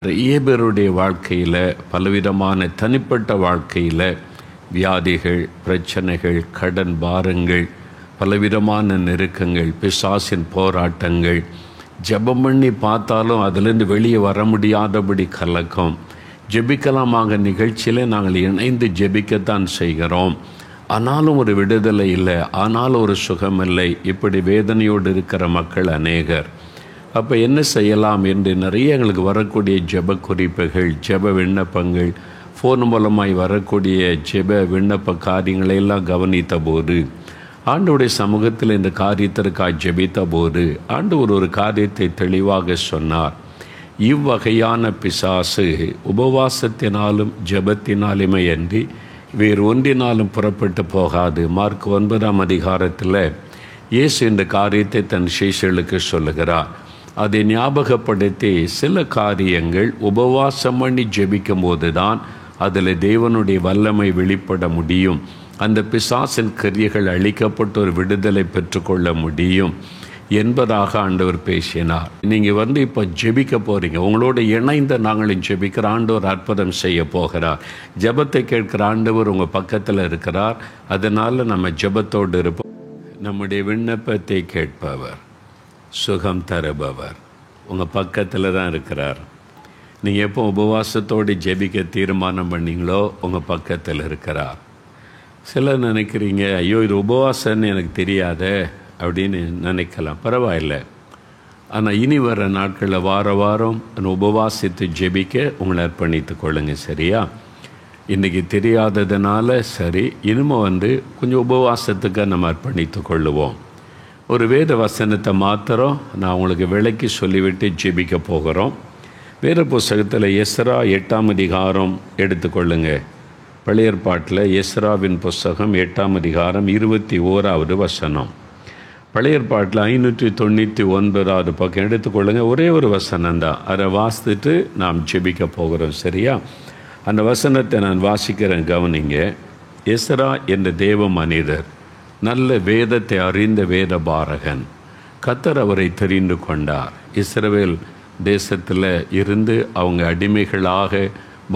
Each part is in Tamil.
நிறைய பேருடைய வாழ்க்கையில் பலவிதமான தனிப்பட்ட வாழ்க்கையில் வியாதிகள், பிரச்சனைகள், கடன் பாரங்கள், பலவிதமான நெருக்கங்கள், பிசாசின் போராட்டங்கள், ஜெபம் பண்ணி பார்த்தாலும் அதிலிருந்து வெளியே வர முடியாதபடி கலக்கம். ஜெபிக்கலாமாக நிகழ்ச்சியில் நாங்கள் இணைந்து ஜெபிக்கத்தான் செய்கிறோம். ஆனாலும் ஒரு விடுதலை இல்லை, ஆனாலும் ஒரு சுகம் இல்லை. இப்படி வேதனையோடு இருக்கிற மக்கள் அநேகர். அப்போ என்ன செய்யலாம் என்று நிறைய எங்களுக்கு வரக்கூடிய ஜெப குறிப்புகள், ஜெப விண்ணப்பங்கள், ஃபோன் மூலமாய் வரக்கூடிய ஜெப விண்ணப்ப காரியங்களையெல்லாம் கவனித்த போது, ஆண்டவருடைய சமூகத்தில் இந்த காரியத்திற்காக ஜெபித்த போது ஆண்டவர் ஒரு காரியத்தை தெளிவாக சொன்னார். இவ்வகையான பிசாசு உபவாசத்தினாலும் ஜெபத்தினாலுமே அன்றி வேறு ஒன்றினாலும் புறப்பட்டு போகாது. மார்க் 9ஆம் அதிகாரத்தில் இயேசு இந்த காரியத்தை தன் சீஷர்களுக்கு சொல்லுகிறார். அதை ஞாபகப்படுத்தி சில காரியங்கள் உபவாசம் பண்ணி ஜெபிக்கும் போது தான் அதில் தேவனுடைய வல்லமை வெளிப்பட முடியும். அந்த பிசாசின் கிரியைகள் அழிக்கப்பட்டு ஒரு விடுதலை பெற்றுக்கொள்ள முடியும் என்பதாக ஆண்டவர் பேசினார். நீங்கள் இப்போ ஜெபிக்க போகிறீங்க, உங்களோட இணைந்த நாங்களும் ஜெபிக்கிற ஆண்டவர் அற்புதம் செய்ய போகிறார். ஜெபத்தை கேட்கிற ஆண்டவர் உங்கள் பக்கத்தில் இருக்கிறார். அதனால் நம்ம ஜெபத்தோடு இருப்போம். நம்முடைய விண்ணப்பத்தை கேட்பவர், சுகம் தருபவர் உங்கள் பக்கத்தில் தான் இருக்கிறார். நீங்கள் எப்போ உபவாசத்தோடு ஜெபிக்க தீர்மானம் பண்ணீங்களோ உங்கள் பக்கத்தில் இருக்கிறார். சிலர் நினைக்கிறீங்க, ஐயோ இது உபவாசம்னு எனக்கு தெரியாத அப்படின்னு நினைக்கலாம். பரவாயில்லை. ஆனால் இனி வர நாட்களில் வார வாரம் உபவாசித்து ஜெபிக்க உங்களை அர்ப்பணித்து கொள்ளுங்க. சரியா? இன்றைக்கி தெரியாததுனால சரி, இனிமே கொஞ்சம் உபவாசத்துக்கு நம்ம அர்ப்பணித்து கொள்ளுவோம். ஒரு வேத வசனத்தை மாத்திரம் நான் உங்களுக்கு விளக்கி சொல்லிவிட்டு ஜெபிக்க போகிறோம். வேத புஸ்தகத்தில் எஸ்ரா 8ஆம் அதிகாரம் எடுத்துக்கொள்ளுங்க. பழைய ஏற்பாட்டில் எஸ்ராவின் புஸ்தகம் 8ஆம் அதிகாரம் 21வது வசனம். பழைய ஏற்பாட்டில் 599வது பக்கம் எடுத்துக்கொள்ளுங்க. ஒரே ஒரு வசனம் தான், அதை வாசித்துட்டு நாம் ஜெபிக்க போகிறோம். சரியா? அந்த வசனத்தை நான் வாசிக்கிறேன், கவனிங்க. எஸ்ரா என்ற தேவ மனிதர், நல்ல வேதத்தை அறிந்த வேத பாரகன். கர்த்தர் அவரை தெரிந்து கொண்டார். இஸ்ரவேல் தேசத்தில் இருந்து அவங்க அடிமைகளாக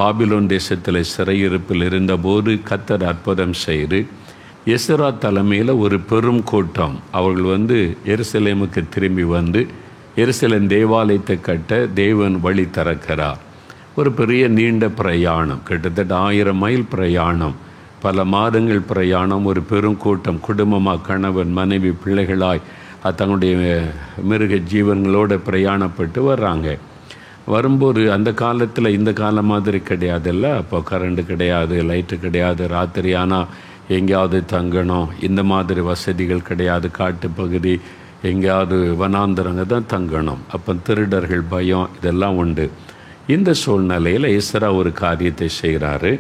பாபிலோன் தேசத்தில் சிறையிருப்பில் இருந்தபோது கர்த்தர் அற்புதம் செய்து எஸ்ரா தலைமையில் ஒரு பெரும் கூட்டம் அவர்கள் எருசலேமுக்கு திரும்பி எருசலேம் தேவாலயத்தை கட்ட தேவன் வழி திறக்கிறார். ஒரு பெரிய நீண்ட பிரயாணம், கிட்டத்தட்ட 1000 மைல் பிரயாணம், பல மாதங்கள் பிரயாணம். ஒரு பெரும் கூட்டம் குடும்பமாக, கணவன் மனைவி பிள்ளைகளாய் தங்களுடைய மிருக ஜீவன்களோடு பிரயாணப்பட்டு வர்றாங்க. வரும்போது அந்த காலத்தில் இந்த காலம் மாதிரி கிடையாதுல்ல. அப்போ கரண்ட் கிடையாது, லைட்டு கிடையாது, ராத்திரி ஆனால் எங்கேயாவது தங்கணும், இந்த மாதிரி வசதிகள் கிடையாது. காட்டுப்பகுதி, எங்கேயாவது வனாந்தரங்க தான் தங்கணும். அப்போ திருடர்கள் பயம் இதெல்லாம் உண்டு. இந்த சூழ்நிலையில் எஸ்ரா ஒரு காரியத்தை செய்கிறாரு.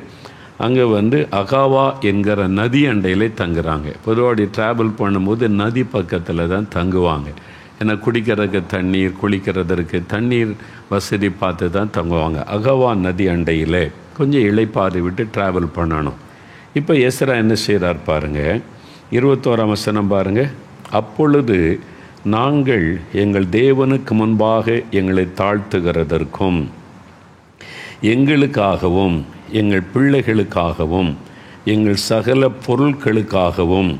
அங்கே அகாவா என்கிற நதி அண்டையிலே தங்குறாங்க. பொதுவாக ட்ராவல் பண்ணும்போது நதி பக்கத்தில் தான் தங்குவாங்க. ஏன்னா குடிக்கிறதுக்கு தண்ணீர், குளிக்கிறதற்கு தண்ணீர் வசதி பார்த்து தான் தங்குவாங்க. அகாவா நதி அண்டையில் கொஞ்சம் இளைப்பாறு விட்டு ட்ராவல் பண்ணணும். இப்போ எஸ்ரா என்ன செய்கிறார் பாருங்கள், 21ஆம் வசனம் பாருங்கள். அப்பொழுது நாங்கள் எங்கள் தேவனுக்கு முன்பாக எங்களை தாழ்த்துகிறதற்கும் எங்களுக்காகவும் எங்கள் பிள்ளைகளுக்காகவும் எங்கள் சகல பொருட்களுக்காகவும்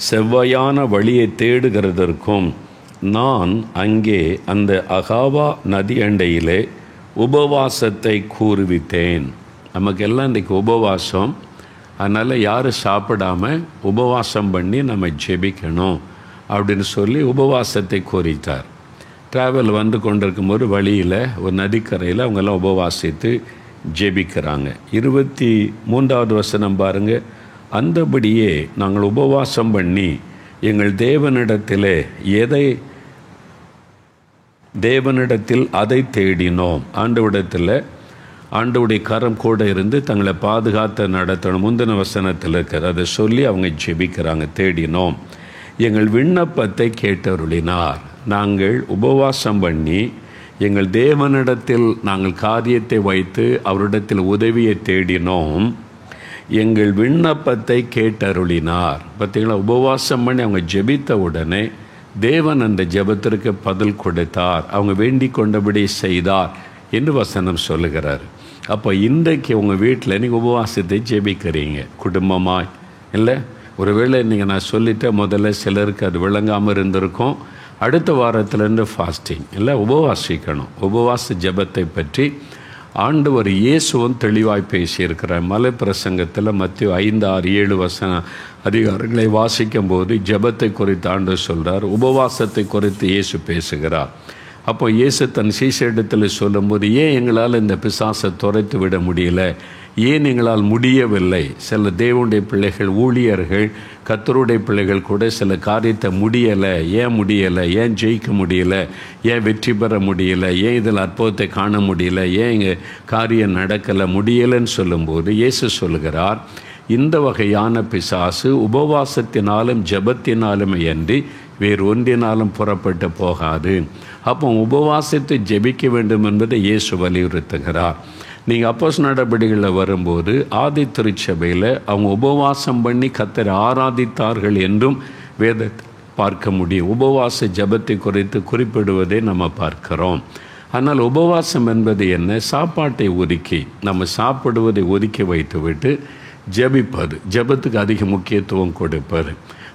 செவ்வையான வழியை தேடுகிறதற்கும் நான் அங்கே அந்த அகாவா நதி அண்டையிலே உபவாசத்தை கூறுவித்தேன். நமக்கெல்லாம் இன்றைக்கி உபவாசம். அதனால் யாரும் சாப்பிடாமல் உபவாசம் பண்ணி நம்ம ஜெபிக்கணும் அப்படின்னு சொல்லி உபவாசத்தை கூறித்தார். ட்ராவல் கொண்டிருக்கும் ஒரு வழியில் ஒரு நதிக்கரையில் அவங்கெல்லாம் உபவாசித்து ஜெபிக்கிறாங்க. 23வது வசனம் பாருங்கள். அந்தபடியே நாங்கள் உபவாசம் பண்ணி எங்கள் தேவனிடத்தில் அதை தேடினோம். ஆண்டவுடைய கரம் கூட இருந்து தங்களை பாதுகாத்து நடத்தணும். முந்தின வசனத்தில் இருக்கிற அதை சொல்லி அவங்க ஜெபிக்கிறாங்க. தேடினோம், எங்கள் விண்ணப்பத்தை கேட்டருளினார். நாங்கள் உபவாசம் பண்ணி எங்கள் தேவனிடத்தில் நாங்கள் காரியத்தை வைத்து அவரிடத்தில் உதவியை தேடினோம், எங்கள் விண்ணப்பத்தை கேட்டருளினார். பார்த்தீங்களா? உபவாசம் பண்ணி அவங்க ஜெபித்த உடனே தேவன் அந்த ஜெபத்திற்கு பதில் கொடுத்தார். அவங்க வேண்டிக் கொண்டபடி செய்தார் என்று வசனம் சொல்லுகிறார். அப்போ இன்றைக்கு உங்கள் வீட்டில் நீங்கள் உபவாசத்தை ஜெபிக்கிறீங்க குடும்பமாக இல்லை. ஒருவேளை நீங்கள் நான் சொல்லிட்டேன், முதல்ல சிலருக்கு அது விளங்காமல் இருந்திருக்கும். அடுத்த வாரத்திலேருந்து ஃபாஸ்டிங் இல்லை, உபவாசிக்கணும். உபவாச ஜெபத்தை பற்றி ஆண்டவர் இயேசுவும் தெளிவாய் பேசியிருக்கிறார். மலை பிரசங்கத்தில் மத்திய 5, 6, 7 வசன அதிகாரங்களை வாசிக்கும் போது ஜெபத்தை குறித்து ஆண்டவர் சொல்கிறார், உபவாசத்தை குறித்து இயேசு பேசுகிறார். அப்போ இயேசு தன் சீஷரிடத்தில் சொல்லும்போது, ஏன் எங்களால் இந்த பிசாசை துரைத்து விட முடியல, ஏன் எங்களால் முடியவில்லை? சில தேவனுடைய பிள்ளைகள், ஊழியர்கள், கர்த்தருடைய பிள்ளைகள் கூட சில காரியத்தை முடியலை. ஏன் முடியலை? ஏன் ஜெயிக்க முடியலை? ஏன் வெற்றி பெற முடியலை? ஏன் இதில் அற்புதத்தை காண முடியல? ஏன் இங்கே காரியம் நடக்கலை முடியலைன்னு சொல்லும்போது இயேசு சொல்லுகிறார், இந்த வகையான பிசாசு உபவாசத்தினாலும் ஜெபத்தினாலுமே அன்றி வேறு ஒன்றினாலும் புறப்பட்டு போகாது. அப்போ உபவாசத்தை ஜெபிக்க வேண்டும் என்பதை இயேசு வலியுறுத்துகிறார். நீங்கள் அப்போஸ்தலர் நடபடிகளில் வரும்போது ஆதி திருச்சபையில் அவங்க உபவாசம் பண்ணி கர்த்தரை ஆராதித்தார்கள் என்றும் வேதத்தை பார்க்க முடியும். உபவாச ஜெபத்தை குறித்து குறிப்பிடுவதை நம்ம பார்க்கிறோம். ஆனால் உபவாசம் என்பது என்ன? சாப்பாட்டை ஒதுக்கி, நம்ம சாப்பிடுவதை ஒதுக்கி வைத்துவிட்டு ஜெபிப்பது, ஜெபத்துக்கு அதிக முக்கியத்துவம் கொடுப்பது.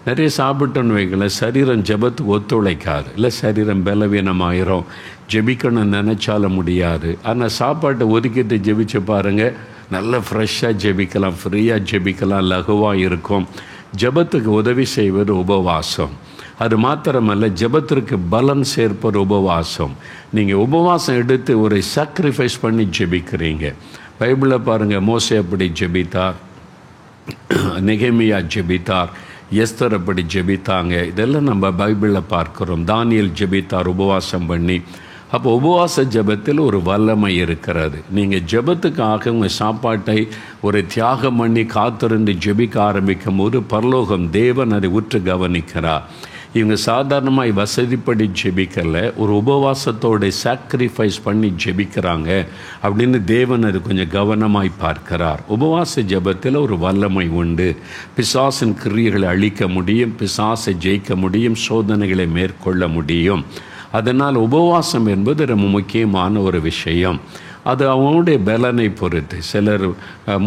நிறைய சாப்பிட்டோன்னு வைக்கல, சரீரம் ஜெபத்துக்கு ஒத்துழைக்காது இல்லை, சரீரம் பலவீனமாயிரும், ஜெபிக்கணும்னு நினச்சாலும் முடியாது. ஆனால் சாப்பாட்டை ஒதுக்கிட்டு ஜெபிச்சு பாருங்கள், நல்லா ஃப்ரெஷ்ஷாக ஜெபிக்கலாம், ஃப்ரீயாக ஜெபிக்கலாம், லகுவாக இருக்கும். ஜெபத்துக்கு உதவி செய்வது உபவாசம். அது மாத்திரமல்ல, ஜெபத்திற்கு பலன் சேர்ப்பது உபவாசம். நீங்கள் உபவாசம் எடுத்து ஒரு சாக்ரிஃபைஸ் பண்ணி ஜெபிக்கிறீங்க. பைபிளில் பாருங்கள், மோசே அப்படி ஜெபித்தார், நெகேமியா ஜெபித்தார், எஸ்தர் அப்படி ஜெபித்தாங்க. இதெல்லாம் நம்ம பைபிளில் பார்க்குறோம். தானியேல் ஜெபித்தார் உபவாசம் பண்ணி. அப்போ உபவாச ஜெபத்தில் ஒரு வல்லமை இருக்கிறது. நீங்கள் ஜெபத்துக்காக உங்கள் சாப்பாட்டை ஒரு தியாகம் பண்ணி காத்திருந்து ஜெபிக்க ஆரம்பிக்கும் போது பரலோகம் தேவன் அதை உற்று கவனிக்கிறார். இவங்க சாதாரணமாக வசதிப்படி ஜெபிக்கலை, ஒரு உபவாசத்தோட சாக்ரிஃபைஸ் பண்ணி ஜெபிக்கிறாங்க அப்படின்னு தேவன் அது கொஞ்சம் கவனமாய் பார்க்கிறார். உபவாச ஜெபத்தில் ஒரு வல்லமை உண்டு. பிசாசின் கிரியைகளை அழிக்க முடியும், பிசாசை ஜெயிக்க முடியும், சோதனைகளை மேற்கொள்ள முடியும். அதனால் உபவாசம் என்பது ரொம்ப முக்கியமான ஒரு விஷயம். அது அவங்களுடைய பலனை பொறுத்து. சிலர்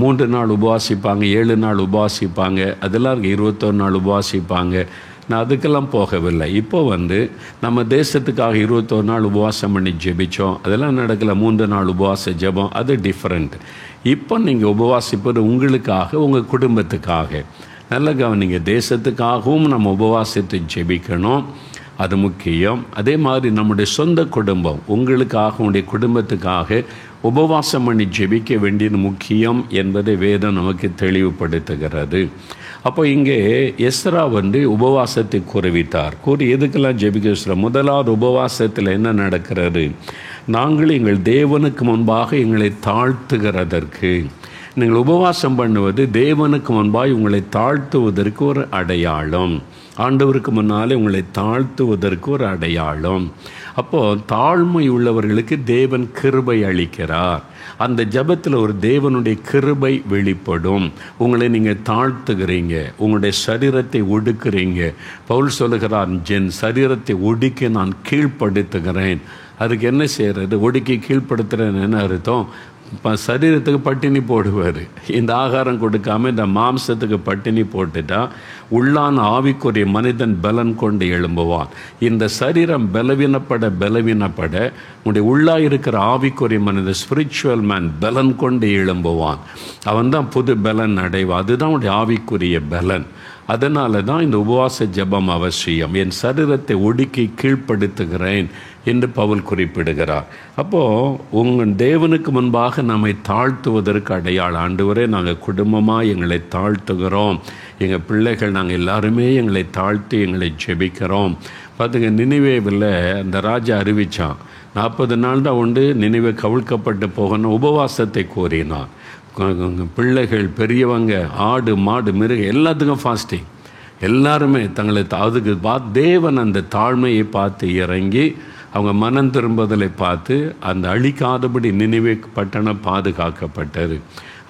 3 நாள் உபவாசிப்பாங்க, 7 நாள் உபவாசிப்பாங்க, அதெல்லாம் 21 நாள் உபவாசிப்பாங்க. நான் அதுக்கெல்லாம் போகவில்லை. இப்போ நம்ம தேசத்துக்காக 21 நாள் உபவாசம் பண்ணி ஜெபித்தோம், அதெல்லாம் நடக்கலை. 3 நாள் உபவாச ஜெபம் அது டிஃப்ரெண்ட். இப்போ நீங்கள் உபவாசிப்பது உங்களுக்காக, உங்கள் குடும்பத்துக்காக. நல்ல கவனிங்க, தேசத்துக்காகவும் நம்ம உபவாசத்தை ஜெபிக்கணும், அது முக்கியம். அதே மாதிரி நம்முடைய சொந்த குடும்பம், உங்களுக்காக, உங்களுடைய குடும்பத்துக்காக உபவாசம் பண்ணி ஜெபிக்க வேண்டியது முக்கியம் என்பதை வேதம் நமக்கு தெளிவுபடுத்துகிறது. அப்போ இங்கே எஸ்ரா உபவாசத்தை கூறிவிட்டார். கூறி எதுக்கெல்லாம் ஜெபிக்க? முதலாவது உபவாசத்தில் என்ன நடக்கிறது? நாங்கள் எங்கள் தேவனுக்கு முன்பாக எங்களை தாழ்த்துகிறதற்கு. நீங்கள் உபவாசம் பண்ணுவது தேவனுக்கு முன்பாக உங்களை தாழ்த்துவதற்கு ஒரு அடையாளம். ஆண்டவருக்கு முன்னாலே உங்களை தாழ்த்துவதற்கு ஒரு அடையாளம். அப்போது தாழ்மை உள்ளவர்களுக்கு தேவன் கிருபை அளிக்கிறார். அந்த ஜெபத்தில் ஒரு தேவனுடைய கிருபை வெளிப்படும். உங்களை நீங்கள் தாழ்த்துகிறீங்க, உங்களுடைய சரீரத்தை ஒடுக்குறீங்க. பவுல் சொல்லுகிறார், என் சரீரத்தை ஒடுக்கி நான் கீழ்ப்படுத்துகிறேன். அதுக்கு என்ன செய்கிறது? ஒடுக்கி கீழ்ப்படுத்துகிறேன்னு என்ன அர்த்தம்? சரீரத்துக்கு பட்டினி போடுவார். இந்த ஆகாரம் கொடுக்காமல் இந்த மாம்சத்துக்கு பட்டினி போட்டுட்டா உள்ளான ஆவிக்குரிய மனிதன் பலன் கொண்டு எழும்புவான். இந்த சரீரம் பலவீனப்பட உடைய உள்ளாக இருக்கிற ஆவிக்குரிய மனிதன், ஸ்பிரிச்சுவல் மேன், பலன் கொண்டு எழும்புவான். அவன் தான் புது பலன் அடைவான். அதுதான் உடைய ஆவிக்குரிய பலன். அதனால தான் இந்த உபவாச ஜெபம் அவசியம். என் சரீரத்தை ஒடுக்கி கீழ்ப்படுத்துகிறேன் என்று பவுல் குறிப்பிடுகிறார். அப்போது உங்கள் தேவனுக்கு முன்பாக நம்மை தாழ்த்துவதற்கு அடையாளம். ஆண்டவரே, நாங்கள் குடும்பமாக எங்களை தாழ்த்துகிறோம், எங்கள் பிள்ளைகள் நாங்கள் எல்லாருமே எங்களை தாழ்த்தி எங்களை ஜெபிக்கிறோம். பார்த்துங்க, நினிவேவில் அந்த ராஜா அறிவித்தான், 40 நாள் தான் உண்டு நினிவே கவிழ்க்கப்பட்டு போகணும். உபவாசத்தை கோரினான். பிள்ளைகள், பெரியவங்க, ஆடு மாடு மிருகம் எல்லாத்துக்கும் ஃபாஸ்டிங். எல்லாருமே தங்களை அதுக்கு தேவன் அந்த தாழ்மையை பார்த்து இறங்கி அவங்க மனம் திரும்புதலை பார்த்து அந்த அழிக்காதபடி நினிவே பட்டணம் பாதுகாக்கப்பட்டது.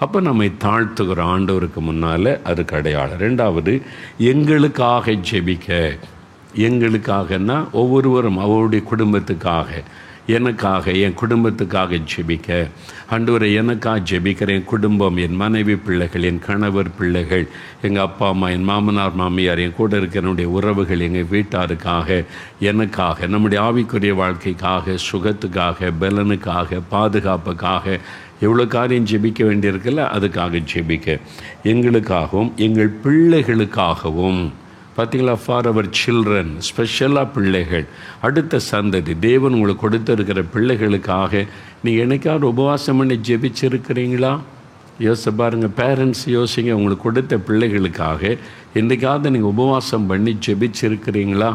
அப்போ நம்மை தாழ்த்துகிறோம் ஆண்டவருக்கு முன்னால், அதுக்கு அடையாளம். 2வது, எங்களுக்காக ஜெபிக்க. எங்களுக்காகன்னா ஒவ்வொருவரும் அவருடைய குடும்பத்துக்காக. எனக்காக, என் குடும்பத்துக்காக ஜெபிக்க. ஆண்டவரே, எனக்காக ஜெபிக்கிற என் குடும்பம், என் மனைவி பிள்ளைகள், என் கணவர் பிள்ளைகள், எங்கள் அப்பா அம்மா, என் மாமனார் மாமியார், என் கூட இருக்கிற என்னுடைய உறவுகள், எங்கள் வீட்டாருக்காக, எனக்காக, நம்முடைய ஆவிக்குரிய வாழ்க்கைக்காக, சுகத்துக்காக, பலனுக்காக, பாதுகாப்புக்காக எவ்வளோ காரியம் ஜெபிக்க வேண்டியிருக்குல்ல, அதுக்காக ஜெபிக்க. எங்களுக்காகவும் எங்கள் பிள்ளைகளுக்காகவும். பார்த்தீங்களா, ஃபார் அவர் சில்ட்ரன், ஸ்பெஷலாக பிள்ளைகள், அடுத்த சந்ததி, தேவன் உங்களுக்கு கொடுத்துருக்கிற பிள்ளைகளுக்காக நீங்கள் என்னைக்காவது உபவாசம் பண்ணி ஜெபிச்சிருக்கிறீங்களா? யோசிச்சு பாருங்கள். பேரண்ட்ஸ் யோசிங்க, உங்களுக்கு கொடுத்த பிள்ளைகளுக்காக என்றைக்காவது நீங்கள் உபவாசம் பண்ணி ஜெபிச்சிருக்கிறீங்களா?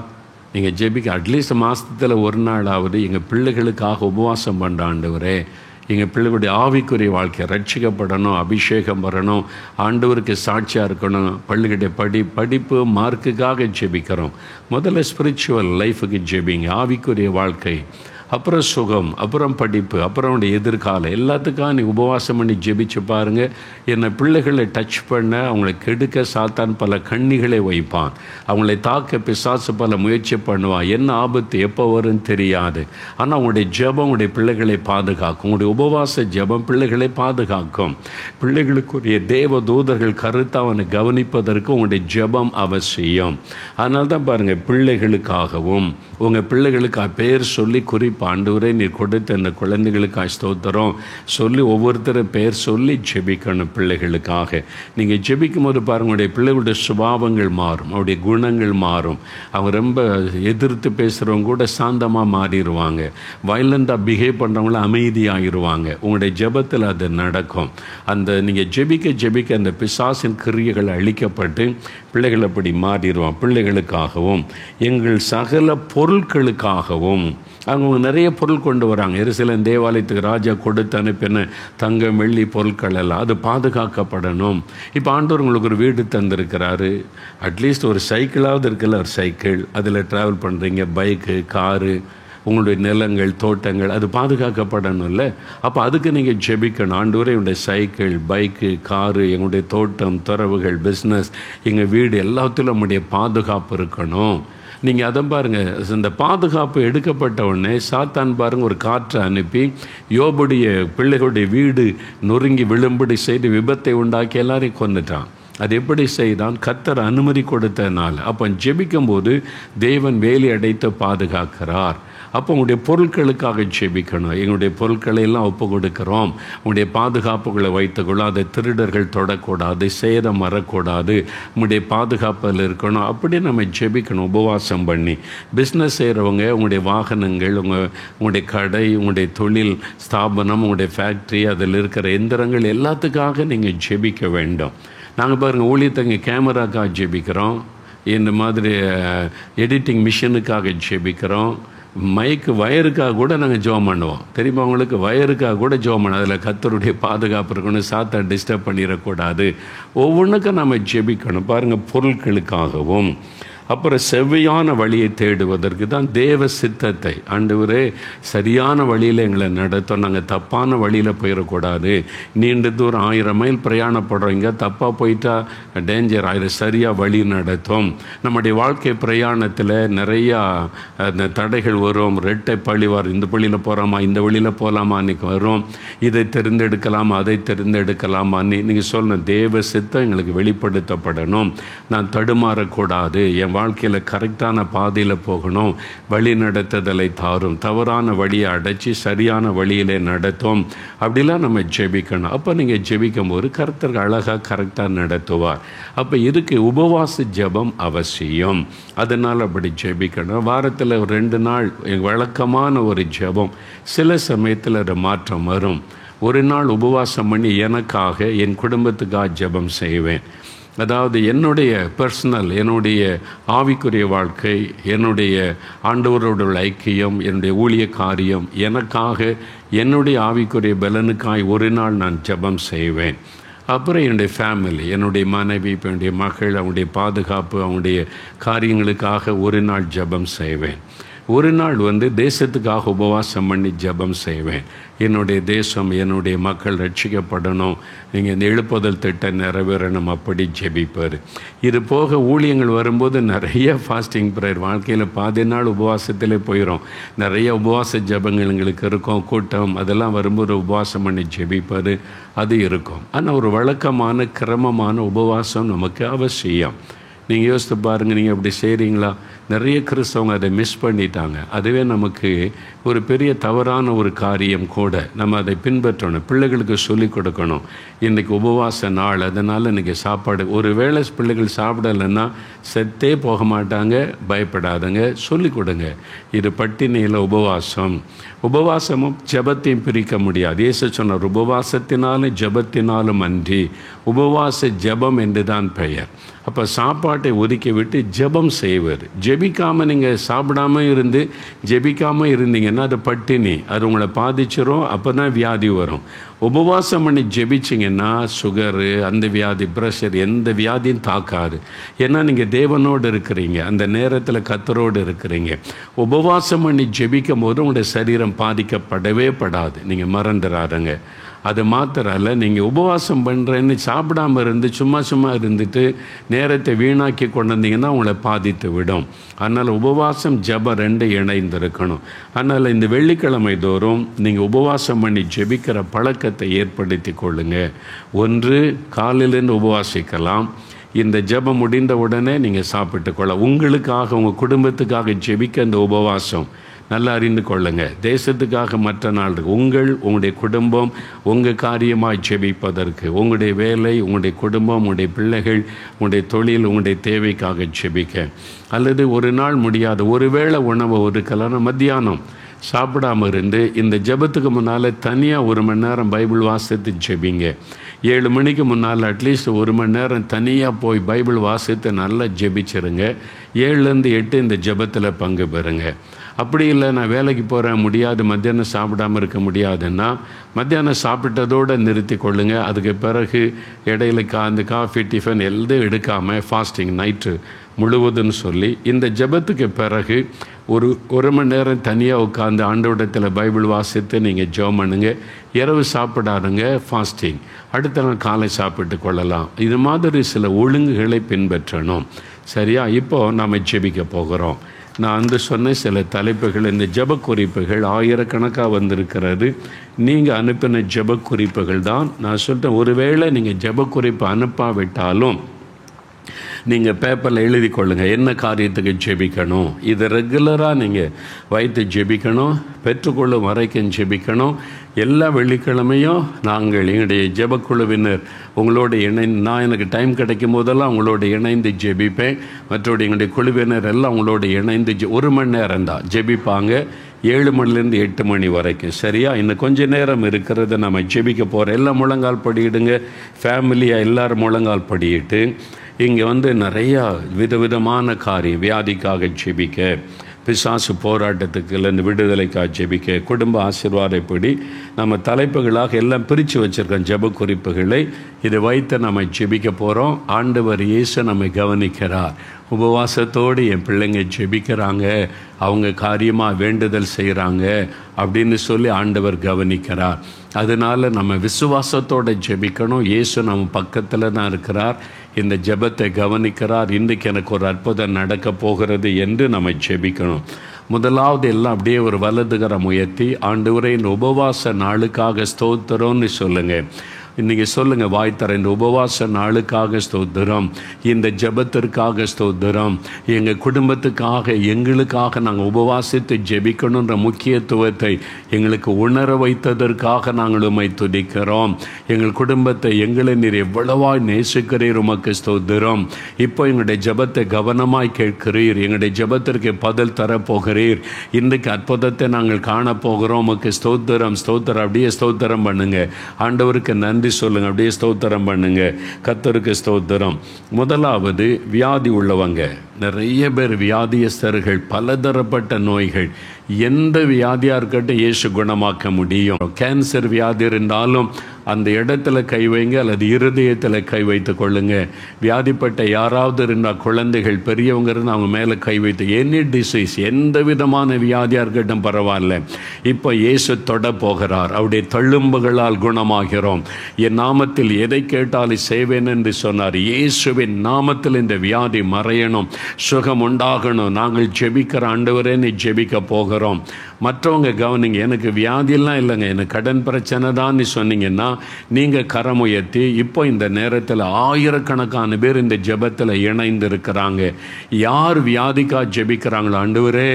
நீங்கள் ஜெபிக்க அட்லீஸ்ட் மாதத்தில் ஒரு நாளாவது எங்கள் பிள்ளைகளுக்காக உபவாசம் பண்ணுற ஆண்டவரே, எங்கள் பிள்ளைகளுடைய ஆவிக்குரிய வாழ்க்கை ரட்சிக்கப்படணும், அபிஷேகம் வரணும், ஆண்டவருக்கு சாட்சியாக இருக்கணும், பள்ளிகளுடைய படிப்பு மார்க்குக்காக ஜெபிக்கிறோம். முதல்ல ஸ்பிரிச்சுவல் லைஃபுக்கு ஜெபிங்க, ஆவிக்குரிய வாழ்க்கை, அப்புறம் சுகம், அப்புறம் படிப்பு, அப்புறம் அவனுடைய எதிர்காலம், எல்லாத்துக்காக நீ உபவாசம் பண்ணி ஜெபிச்சு பாருங்கள். என்னை பிள்ளைகளை டச் பண்ண, அவங்களை கெடுக்க சாத்தான் பல கண்ணிகளை வைப்பான், அவங்களை தாக்க பிசாசு பல முயற்சி பண்ணுவான். என்ன ஆபத்து எப்போ வரும்னு தெரியாது. ஆனால் உங்களுடைய ஜெபம் உங்களுடைய பிள்ளைகளை பாதுகாக்கும். உங்களுடைய உபவாச ஜெபம் பிள்ளைகளை பாதுகாக்கும். பிள்ளைகளுக்குரிய தேவ தூதர்கள் கருத்தை அவனை கவனிப்பதற்கு உங்களுடைய ஜெபம் அவசியம். அதனால தான் பாருங்கள், பிள்ளைகளுக்காகவும் உங்கள் பிள்ளைகளுக்காக பேர் சொல்லி ஆண்டவரே நீர் கொடுத்த இந்த குழந்தைகளுக்காக ஸ்தோத்திரம் சொல்லி ஒவ்வொருத்தரை பேர் சொல்லி ஜெபிக்கணும். பிள்ளைகளுக்காக நீங்கள் ஜெபிக்கும் போது பாருங்கள், உங்களுடைய பிள்ளைகளுடைய சுபாவங்கள் மாறும், அவருடைய குணங்கள் மாறும். அவங்க ரொம்ப எதிர்த்து பேசுகிறவங்க கூட சாந்தமாக மாறிடுவாங்க, வயலண்டாக பிஹேவ் பண்ணுறவங்கள அமைதியாகிடுவாங்க. உங்களுடைய ஜெபத்தில் அது நடக்கும். அந்த நீங்கள் ஜெபிக்க அந்த பிசாசின் கிரியைகள் அழிக்கப்பட்டு பிள்ளைகள் அப்படி மாறிடுவான். பிள்ளைகளுக்காகவும் எங்கள் சகல பொருட்களுக்காகவும். அவங்க நிறைய பொருள் கொண்டு வராங்க. எருசலேம் தேவாலயத்துக்கு ராஜா கொடுத்து அனுப்பின தங்கம் வெள்ளி பொருட்கள் எல்லாம் அது பாதுகாக்கப்படணும். இப்போ ஆண்டவர் உங்களுக்கு ஒரு வீடு தந்திருக்கிறாரு, அட்லீஸ்ட் ஒரு சைக்கிளாவது இருக்குல்ல, ஒரு சைக்கிள், அதில் ட்ராவல் பண்ணுறீங்க, பைக்கு, காரு, உங்களுடைய நிலங்கள், தோட்டங்கள், அது பாதுகாக்கப்படணும்ல. அப்போ அதுக்கு நீங்கள் ஜெபிக்கணும். ஆண்டவரே, என்னுடைய சைக்கிள், பைக்கு, காரு, எங்களுடைய தோட்டம், துறவுகள், பிஸ்னஸ், எங்கள் வீடு எல்லாத்திலும் நம்முடைய பாதுகாப்பு இருக்கணும். நீங்கள் அதை பாருங்கள், இந்த பாதுகாப்பு எடுக்கப்பட்ட உடனே சாத்தான் பாருங்கள் ஒரு காற்றை அனுப்பி யோபுடைய பிள்ளைகளுடைய வீடு நொறுங்கி விழும்படி செய்து விபத்தை உண்டாக்கி எல்லாரையும் கொன்னுட்டான். அது எப்படி செய்தான்? கர்த்தர் அனுமதி கொடுத்ததுனால. அப்போ ஜெபிக்கும் போது தேவன் வேலி அடைத்து பாதுகாக்கிறார். அப்போ உங்களுடைய பொருட்களுக்காக ஜெபிக்கணும். எங்களுடைய பொருட்களை எல்லாம் ஒப்பு கொடுக்குறோம், உங்களுடைய பாதுகாப்புகளை வைத்துக்கொள்ளும், அதை திருடர்கள் தொடக்கூடாது, சேதம் வரக்கூடாது, உங்களுடைய பாதுகாப்பில் இருக்கணும். அப்படி நம்ம ஜெபிக்கணும் உபவாசம் பண்ணி. பிஸ்னஸ் செய்கிறவங்க உங்களுடைய வாகனங்கள், உங்களுடைய கடை, உங்களுடைய தொழில் ஸ்தாபனம், உங்களுடைய ஃபேக்ட்ரி, அதில் இருக்கிற எந்திரங்கள் எல்லாத்துக்காக நீங்கள் ஜெபிக்க வேண்டும். நாங்கள் பாருங்கள், ஊழியத்தங்க கேமராக்காக ஜெபிக்கிறோம், இந்த மாதிரி எடிட்டிங் மிஷினுக்காக ஜெபிக்கிறோம், மைக்கு வயருக்காக கூட நாங்கள் ஜெபம் பண்ணுவோம். தெரியுமா அவங்களுக்கு? வயருக்காக கூட ஜெபம் பண்ணுவோம். அதில் கர்த்தருடைய பாதுகாப்பு இருக்கணும், சாத்தா டிஸ்டர்ப் பண்ணிடக்கூடாது. ஒவ்வொன்றுக்கும் நம்ம ஜெபிக்கணும். பாருங்கள், பொருட்களுக்காகவும். அப்புறம் செவ்வையான வழியை தேடுவதற்கு தான் தேவ சித்தத்தை. ஆண்டவரே, சரியான வழியில் எங்களை நடத்தும், நாங்கள் தப்பான வழியில் போயிடக்கூடாது. நீண்ட தூரம் 1000 மைல் பிரயாணப்படுறோங்க, தப்பாக போயிட்டா டேஞ்சர் ஆயிரம். சரியாக வழி நடத்தும். நம்முடைய வாழ்க்கை பிரயாணத்தில் நிறையா அந்த தடைகள் வரும். ரெட்டை பழிவார், இந்த வழியில் போகலாமா, இந்த வழியில் போகலாமா, அன்றைக்கி வரும். இதை தெரிந்தெடுக்கலாமா, அதை தெரிந்தெடுக்கலாமா. நீங்கள் சொல்லணும், தேவ சித்தம் எங்களுக்கு வெளிப்படுத்தப்படணும். நான் தடுமாறக்கூடாது, என் வாழ்க்கையில் கரெக்டான பாதையில் போகணும், வழி நடத்துதலை தாரும், தவறான வழியை அடைச்சி சரியான வழியிலே நடத்தும். அப்படிலாம் நம்ம ஜெபிக்கணும். அப்போ நீங்கள் ஜெபிக்கும் போது கர்த்தர் அழகாக கரெக்டாக நடத்துவார். அப்போ இதுக்கு உபவாச ஜெபம் அவசியம். அதனால் அப்படி ஜெபிக்கணும். வாரத்தில் 2 நாள் வழக்கமான ஒரு ஜெபம். சில சமயத்தில் ஒரு மாற்றம் வரும். ஒரு நாள் உபவாசம் பண்ணி எனக்காக, என் குடும்பத்துக்காக ஜெபம் செய்வேன். அதாவது என்னுடைய பர்சனல், என்னுடைய ஆவிக்குரிய வாழ்க்கை, என்னுடைய ஆண்டவரோட ஐக்கியம், என்னுடைய ஊழிய காரியம், எனக்காக, என்னுடைய ஆவிக்குரிய பலனுக்காய் ஒரு நாள் நான் ஜெபம் செய்வேன். அப்புறம் என்னுடைய ஃபேமிலி, என்னுடைய மனைவி, என்னுடைய மகள், அவங்களுடைய பாதுகாப்பு, அவங்களுடைய காரியங்களுக்காக ஒரு நாள் ஜெபம் செய்வேன். ஒரு நாள் தேசத்துக்காக உபவாசம் பண்ணி ஜெபம் செய்வேன். என்னுடைய தேசம், என்னுடைய மக்கள் ரட்சிக்கப்படணும், நீங்கள் இந்த எழுப்புதல் திட்டம் நிறைவேறணும், அப்படி ஜெபிப்பார். இது போக ஊழியங்கள் வரும்போது நிறைய ஃபாஸ்டிங் ப்ரேயர், வாழ்க்கையில் பாதி நாள் உபவாசத்திலே போயிடும். நிறைய உபவாச ஜெபங்கள் எங்களுக்கு இருக்கும். கூட்டம் அதெல்லாம் வரும்போது உபவாசம் பண்ணி ஜெபிப்பார், அது இருக்கும். ஆனால் ஒரு வழக்கமான கிரமமான உபவாசம் நமக்கு அவசியம். நீங்கள் யோசித்து பாருங்கள், நீங்கள் அப்படி செய்கிறீங்களா? நிறைய கிறிஸ்தவங்க அதை மிஸ் பண்ணிட்டாங்க. அதுவே நமக்கு ஒரு பெரிய தவறான ஒரு காரியம் கூட. நம்ம அதை பின்பற்றணும், பிள்ளைகளுக்கு சொல்லிக் கொடுக்கணும். இன்றைக்கி உபவாச நாள், அதனால் இன்றைக்கி சாப்பாடு, ஒரு வேளை பிள்ளைகள் சாப்பிடலைன்னா செத்தே போக மாட்டாங்க, பயப்படாதங்க, சொல்லிக் கொடுங்க. இது பட்டினியில் உபவாசம். உபவாசமும் ஜெபத்தையும் பிரிக்க முடியாது. இயேசு சொன்னார், உபவாசத்தினாலும் ஜெபத்தினாலும் அன்றி உபவாச ஜெபம் என்று தான் பெயர். அப்போ சாப்பாட்டை ஒதுக்கி விட்டு ஜெபம் செய்வார். ஜெபிக்காமல் நீங்கள் சாப்பிடாமல் இருந்து ஜெபிக்காமல் இருந்தீங்கன்னா அது பட்டினி, அது உங்களை பாதிச்சிரும். அப்போ தான் வியாதி வரும். உபவாசம் பண்ணி ஜெபிச்சிங்கன்னா சுகரு, அந்த வியாதி, ப்ரெஷர், எந்த வியாதியும் தாக்காது. ஏன்னா நீங்கள் தேவனோடு இருக்கிறீங்க, அந்த நேரத்தில் கர்த்தரோடு இருக்கிறீங்க. உபவாசம் பண்ணி ஜெபிக்கும் போது உங்களுடைய சரீரம் பாதிக்கப்படவே படாது. நீங்கள் மறந்துடாதுங்க. அது மாத்திரம் அல்ல, நீங்கள் உபவாசம் பண்ணுறேன்னு சாப்பிடாமல் இருந்து சும்மா இருந்துட்டு நேரத்தை வீணாக்கி கொண்டு வந்தீங்கன்னா உங்களை பாதித்து விடும். அதனால் உபவாசம் ஜெபம் ரெண்டு இணைந்திருக்கணும். அதனால் இந்த வெள்ளிக்கிழமை தோறும் நீங்கள் உபவாசம் பண்ணி ஜெபிக்கிற பழக்கத்தை ஏற்படுத்தி கொள்ளுங்க. ஒன்று, காலையிலேருந்து உபவாசிக்கலாம். இந்த ஜெபம் முடிந்த உடனே நீங்கள் சாப்பிட்டுக்கொள்ள, உங்களுக்காக உங்கள் குடும்பத்துக்காக ஜெபிக்க இந்த உபவாசம் நல்லா அறிந்து கொள்ளுங்க. தேசத்துக்காக மற்ற நாள் உங்களுடைய குடும்பம் உங்கள் காரியமாக ஜெபிப்பதற்கு, உங்களுடைய வேலை, உங்களுடைய குடும்பம், உங்களுடைய பிள்ளைகள், உங்களுடைய தொழில், உங்களுடைய தேவைக்காக ஜெபிக்க. அல்லது ஒரு நாள் முடியாத ஒருவேளை உணவை ஒதுக்கலாம், மத்தியானம் சாப்பிடாமல் இருந்து இந்த ஜெபத்துக்கு முன்னால் தனியாக 1 மணி நேரம் பைபிள் வாசித்து ஜெபிங்க. 7 மணிக்கு முன்னால் அட்லீஸ்ட் 1 மணி நேரம் தனியாக போய் பைபிள் வாசித்து நல்லா ஜெபிச்சிருங்க. 7லேருந்து 8 இந்த ஜெபத்தில் பங்கு பெறுங்க. அப்படி இல்லை, நான் வேலைக்கு போகிறேன், முடியாது, மத்தியானம் சாப்பிடாமல் இருக்க முடியாதுன்னா மத்தியானம் சாப்பிட்டதோடு நிறுத்தி கொள்ளுங்க. அதுக்கு பிறகு இடையில அந்த காஃபி, டிஃபன் எல்லாம் எடுக்காமல் ஃபாஸ்டிங் நைட்டு முழுவதுன்னு சொல்லி இந்த ஜெபத்துக்கு பிறகு ஒரு மணி நேரம் தனியாக உட்காந்து ஆண்டவரிடத்தில் பைபிள் வாசித்து நீங்கள் ஜெபம் பண்ணுங்க. இரவு சாப்பிடாதுங்க, ஃபாஸ்டிங். அடுத்த நாள் காலை சாப்பிட்டு கொள்ளலாம். இது மாதிரி சில ஒழுங்குகளை பின்பற்றணும். சரியா? இப்போது நாம் ஜெபிக்க போகிறோம். நான் சொன்ன சில தலைப்புகள், இந்த ஜெப குறிப்புகள் ஆயிரக்கணக்காக வந்திருக்கிறது. நீங்கள் அனுப்பின ஜெப குறிப்புகள் தான். நான் சொல்லிட்டேன், ஒருவேளை நீங்கள் ஜெப குறிப்பு அனுப்பாவிட்டாலும் நீங்கள் பேப்பரில் எழுதி கொள்ளுங்கள், என்ன காரியத்துக்கு ஜெபிக்கணும். இதை ரெகுலராக நீங்கள் வைத்து ஜெபிக்கணும், பெற்றுக்கொள்ளும் வரைக்கும் ஜெபிக்கணும். எல்லா வெள்ளிக்கிழமையும் நாங்கள் எங்களுடைய ஜெபக்குழுவினர் உங்களோட நான் எனக்கு டைம் கிடைக்கும் போதெல்லாம் உங்களோட இணைந்து ஜெபிப்பேன். மற்றபடி எங்களுடைய குழுவினர் எல்லாம் உங்களோட இணைந்து 1 மணி நேரம் தான் ஜெபிப்பாங்க, 7 மணிலேருந்து 8 மணி வரைக்கும். சரியா? இன்னும் கொஞ்சம் நேரம் இருக்கிறத நம்ம ஜெபிக்க போகிறோம். எல்லாம் முழங்கால் படியிடுங்க. ஃபேமிலியாக எல்லோரும் முழங்கால் படியிட்டு இங்கே நிறையா விதவிதமான காரியம், வியாதிக்காக ஜெபிக்க, பிசாசு போராட்டத்துக்கு இல்லைன்னு விடுதலைக்காக ஜெபிக்க, குடும்ப ஆசீர்வாதப்படி நம்ம தலைப்புகளாக எல்லாம் பிரித்து வச்சுருக்கோம் ஜெப குறிப்புகளை. இதை வைத்து நம்ம ஜெபிக்க போகிறோம். ஆண்டவர் இயேசு நம்மை கவனிக்கிறார். உபவாசத்தோடு என் பிள்ளைங்க ஜெபிக்கிறாங்க, அவங்க காரியமாக வேண்டுதல் செய்கிறாங்க அப்படின்னு சொல்லி ஆண்டவர் கவனிக்கிறார். அதனால் நம்ம விசுவாசத்தோடு ஜெபிக்கணும். இயேசு நம்ம பக்கத்தில் தான் இருக்கிறார், இந்த ஜெபத்தை கவனிக்கிறார். இன்றைக்கு எனக்கு ஒரு அற்புதம் நடக்க போகிறது என்று நம்ம ஜெபிக்கணும். முதலாவது எல்லாம் அப்படியே ஒரு வலதுகரம் உயர்த்தி, ஆண்டவரே இந்த உபவாச நாளுக்காக ஸ்தோத்திரம்னு சொல்லுங்கள். இன்றைக்கி சொல்லுங்கள், வாய் தர, இந்த உபவாச நாளுக்காக ஸ்தோத்திரம், இந்த ஜெபத்திற்காக ஸ்தோத்திரம், எங்கள் குடும்பத்துக்காக எங்களுக்காக நாங்கள் உபவாசித்து ஜெபிக்கணுன்ற முக்கியத்துவத்தை எங்களுக்கு உணர வைத்ததற்காக நாங்கள் உம்மை துதிக்கிறோம். எங்கள் குடும்பத்தை, எங்களை நீர் எவ்வளவாய் நேசிக்கிறீர், உமக்கு ஸ்தோத்திரம். இப்போ எங்களுடைய ஜெபத்தை கவனமாய் கேட்கிறீர், எங்களுடைய ஜெபத்திற்கு பதில் தரப்போகிறீர். இன்றைக்கு அற்புதத்தை நாங்கள் காணப்போகிறோம், உமக்கு ஸ்தோத்திரம். ஸ்தோத்திரம். அப்படியே ஸ்தோத்திரம் பண்ணுங்க. ஆண்டவருக்கு நன்றி சொல்லுங்க, அப்படியே ஸ்தோத்திரம் பண்ணுங்க. கர்த்தருக்கு ஸ்தோத்திரம். முதலாவது, வியாதி உள்ளவங்க, நிறைய பேர் வியாதியஸ்தர்கள், பலதரப்பட்ட நோய்கள், எந்த வியாதியாக இருக்கட்டும் இயேசு குணமாக்க முடியும். கேன்சர் வியாதி இருந்தாலும் அந்த இடத்துல கை வைங்க, அல்லது இருதயத்தில் கை வைத்து கொள்ளுங்க. வியாதிப்பட்ட யாராவது இருந்தால், குழந்தைகள் பெரியவங்க இருந்தால் அவங்க மேலே கை வைத்து, எனி டிசீஸ், எந்த விதமான வியாதியாக இருக்கட்டும் பரவாயில்ல, இப்போ இயேசு தொட போகிறார். அவருடைய தழும்புகளால் குணமாகிறோம். என் நாமத்தில் எதை கேட்டாலும் செய்வேன் என்று சொன்னார். இயேசுவின் நாமத்தில் இந்த வியாதி மறையணும், சுகம் உண்டாகணும். நாங்கள் ஜெபிக்கிற ஆண்டவரே நீ ஜெபிக்க போகிறோம். மற்றவங்க கவனிங்க, எனக்கு வியாதியெல்லாம் இல்லைங்க, எனக்கு கடன் பிரச்சனை தான் சொன்னீங்கன்னா நீங்கள் கரம் உயர்த்தி, இப்போ இந்த நேரத்தில் ஆயிரக்கணக்கான பேர் இந்த ஜெபத்தில் இணைந்து இருக்கிறாங்க. யார் வியாதிக்காக ஜெபிக்கிறாங்களோ, ஆண்டவரே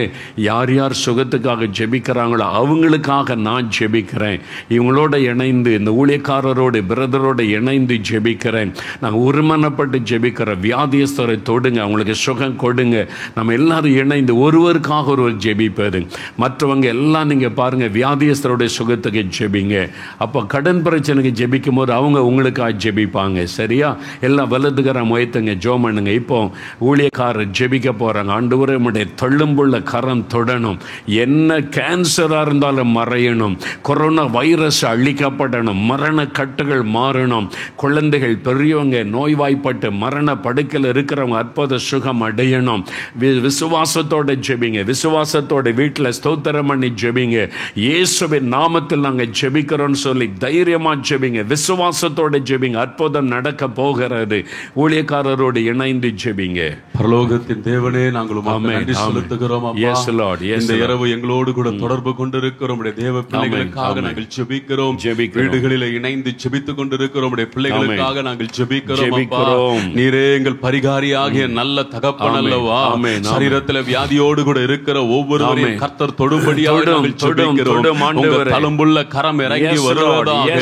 யார் யார் சுகத்துக்காக ஜெபிக்கிறாங்களோ அவங்களுக்காக நான் ஜெபிக்கிறேன். இவங்களோட இணைந்து, இந்த ஊழியக்காரரோடு பிரதரோடு இணைந்து ஜெபிக்கிறேன். நாங்கள் ஒருமனப்பட்டு ஜெபிக்கிற வியாதியஸ்தரை தொடுங்க, அவங்களுக்கு சுகம் கொடுங்க. நம்ம எல்லாரும் இணைந்து ஒருவருக்காக ஒருவர் ஜெபிப்பது. மற்றவங்க எல்லாம் நீங்கள் பாருங்கள், வியாதியஸ்தருடைய சுகத்துக்கு ஜெபிங்க. அப்போ கடன் பிரச்சனைக்கு ஜெபிக்கும் போது அவங்க உங்களுக்காக ஜெபிப்பாங்க. சரியா? எல்லாம் வலதுகர முயத்துங்க, ஜோம் பண்ணுங்க. இப்போ ஊழியக்காரர் ஜெபிக்க போகிறாங்க. ஆண்டவரே உம்முடைய தள்ளும்புள்ள கரம் தொடணும். என்ன கேன்சராக இருந்தாலும் மறையணும், கொரோனா வைரஸ் அழிக்கப்படணும், மரண கட்டுகள் மாறணும், குழந்தைகள் பெரியவங்க நோய்வாய்ப்பட்டு மரண படுக்கையில் இருக்கிறவங்க அற்புத சுகம் அடையணும். விசுவாசத்தோட ஜெபிங்க, விசுவாசத்தோட வீட்டில் ஸ்தோத்திரம் பண்ணி ஜெபிங்க. இயேசுவின் நாமத்தில் நாங்கள் ஜெபிக்கிறோம்னு சொல்லி தைரியமா ஜெபிங்க, விசுவாசத்தோட ஜெபிங்க. அற்புதம் நடக்க போகிறது. ஊழியக்காரரோடு இணைந்து ஜெபிங்க. பரலோகத்தின் தேவனே, நாங்கள் நன்றி செலுத்துகிறோம். இந்த இரவு எங்களோடு கூட தொடர்பு கொண்டிருக்கிறோம் தேவ பிள்ளைகளுக்காக நாங்கள் ஜெபிக்கிறோம். வீடுகளில் இணைந்து ஜெபித்துக் கொண்டிருக்கிறோம் பிள்ளைகளுக்காக நாங்கள் ஜெபிக்கிறோம். நீரே எங்கள் பரிகாரியாகிய நல்ல தகப்பன் அல்லவா? சரீரத்தில் வியாதியோடு கூட இருக்கிற ஒவ்வொருவரையும் கர்த்தர் தொடும்படியாக நாங்கள் ஜெபிக்கிறோம். உங்கள் தழும்புள்ள கரம் இறங்கி வருவதாக,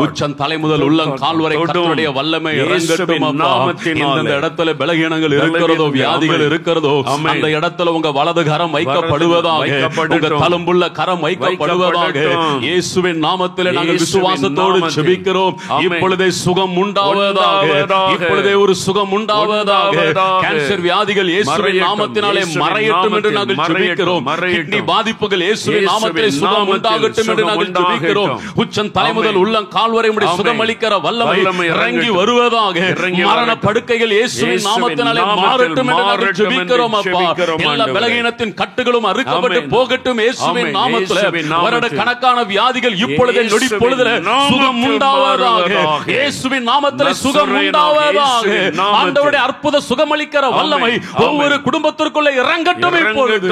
உச்சம் தலை முதல் உள்ளம் கால் வரை கர்த்தருடைய வல்லமை இறங்கட்டும். இந்த இடத்துல பலகீனங்கள் இருக்கிறதோ, வியாதிகள் இருக்கிறதோ, அந்த இடத்துல உங்க வலது கரம் வைக்கப்படுவதாக, உங்க தழும்புள்ள கரம் வைக்கப்படுவதாக. இயேசுவின் நாமத்திலே நாங்கள் விசுவாசத்தோடு ஜெபிக்கிறோம். இப்பொழுதே சுகம் உண்டாவதாக, இப்பொழுதே ஒரு சுகம் உண்டாவதாக. கேன்சர் வியாதிகள் இயேசுவின் நாமத்தினாலே மறையட்டும் என்று நாங்கள் ஜெபிக்கிறோம். கிட்னி பாதிப்புகள் இயேசுவின் நாமத்திலே சுகம் உண்டாகட்டும் என்று நாங்கள் ஜெபிக்கிறோம். உச்சம் தலை முதல் உள்ளம் கால் வரை உம்முடைய சுகம் அளிக்கிற வல்லமை இறங்கி வருவதாக. மரண படுக்கைகள் இயேசுவின் நாமத்தினாலே மாறட்டும் என்று நாங்கள் ஜெபிக்கிறோம். அப்பா, எல்லா பலகீனத்தின் கட்டுகளும் அறுக்கப்பட்டு போகட்டும் இயேசுவின் நாமத்திலே. வருட கணக்கான வியாதிகள் இப்பொழுதே நொடி பொழுதிலே சுகம் உண்டாவதாக. இயேசுவின் நாமத்திலே சுகம் உண்டாவதாக. ஆண்டவருடைய அற்புத சுகம் அளிக்கிற வல்லமை ஒவ்வொரு குடும்பத்திற்குள்ளே இறங்கட்டும் இப்பொழுது.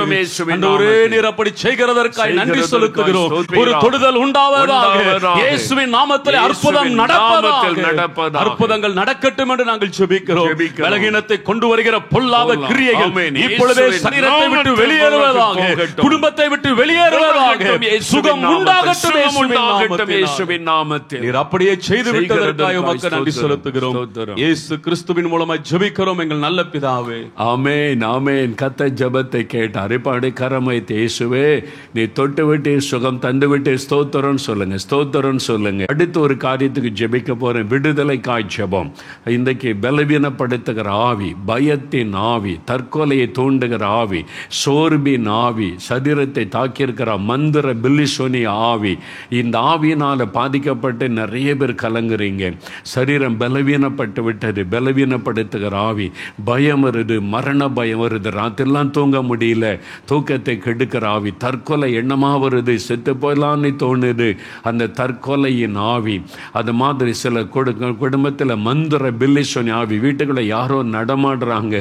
ஆண்டவரே, நீர் அப்படி செய்கிறதற்காக நன்றி செலுத்துகிறோம். ஒரு தொடுதல் உண்டாவதாக. இயேசுவின் நாமத்திலே அற்புதம் நடப்பதாக. அற்புதங்கள் நடக்கட்டும் என்று நாங்கள் ஜெபிக்கிறோம். பலகீனத்தை கொண்டு வருகிற பொல்லாத கிரியைகள் இப்பொழுதே சரீரத்தை விட்டு வெளியேறுவதாக, குடும்பத்தை விட்டு வெளியேறுவதாக. சுகம் உண்டாகட்டும் இயேசுவின் நாமத்தில். நீர் அப்படியே செய்து விட்டதற்காக உமக்கு நன்றி செலுத்துகிறோம். இயேசு கிறிஸ்துவின் மூலமாக ஜெபிக்கிறோம் எங்கள் நல்ல பிதாவே. ஆமென், ஆமென். கர்த்தர் ஜெபத்தை கேட்டார். இப்ப அப்படியே கரம் வைத்து, இயேசுவே நீ தொட்டு விட்டு சுகம் தந்து விட்டு ஸ்தோத்திரம் சொல்லுங்க, ஸ்தோத்திரம் சொல்லுங்க. அடுத்து ஒரு காரியத்துக்கு ஜெபிக்க போறேன். விடுதலைக்காய் ஜெபம். இன்றைக்கு பலவீனப்படுத்துகிற ஆவி, பயத்தின் ஆவி, தற்கொலையை தூண்டுகிற ஆவி, சோர்பின் ஆவி, சரீரத்தை தாக்கியிருக்கிற மந்திர பில்லிசோனி ஆவி, இந்த ஆவியினால் பாதிக்கப்பட்டு நிறைய பேர் கலங்குறீங்க. சரீரம் பலவீனப்பட்டு விட்டது. பலவீனப்படுத்துகிற ஆவி, பயம் வருது, மரண பயம் வருது, ராத்திரெல்லாம் தூங்க முடியல, தூக்கத்தை கெடுக்கிற ஆவி, தற்கொலை எண்ணமாக வருது, செத்து போயலான்னு தோணுது, அந்த தற்கொலையின் ஆவி. அது மாதிரி சில குடும்பத்தில் மந்திர பில்லிசோனி ஆவி, வீட்டுக்குள்ள யாரோ நடமாடுறாங்க,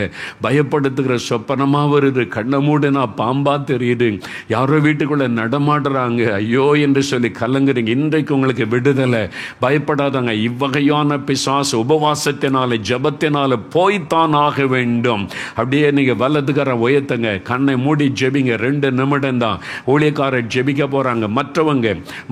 பயப்படுத்துகிற சொப்பனமாக வருது, கண்ண மூடுனா பாம்பா தெரியுது, யாரோ வீட்டுக்குள்ள நடமாடுறாங்க, ஐயோ என்று சொல்லி கலங்குறீங்க. இன்றைக்கு உங்களுக்கு விடுதலை. பயப்படாதாங்க. இவ்வகையான பிசாசு உபவாசத்தினால ஜபத்தினால போய்த்தான் ஆக வேண்டும். அப்படியே நீங்க வலதுகர உயர்த்துங்க, கண்ணை மூடி ஜெபிங்க. 2 நிமிடம் தான். ஊழியக்காரர் ஜெபிக்க போறாங்க.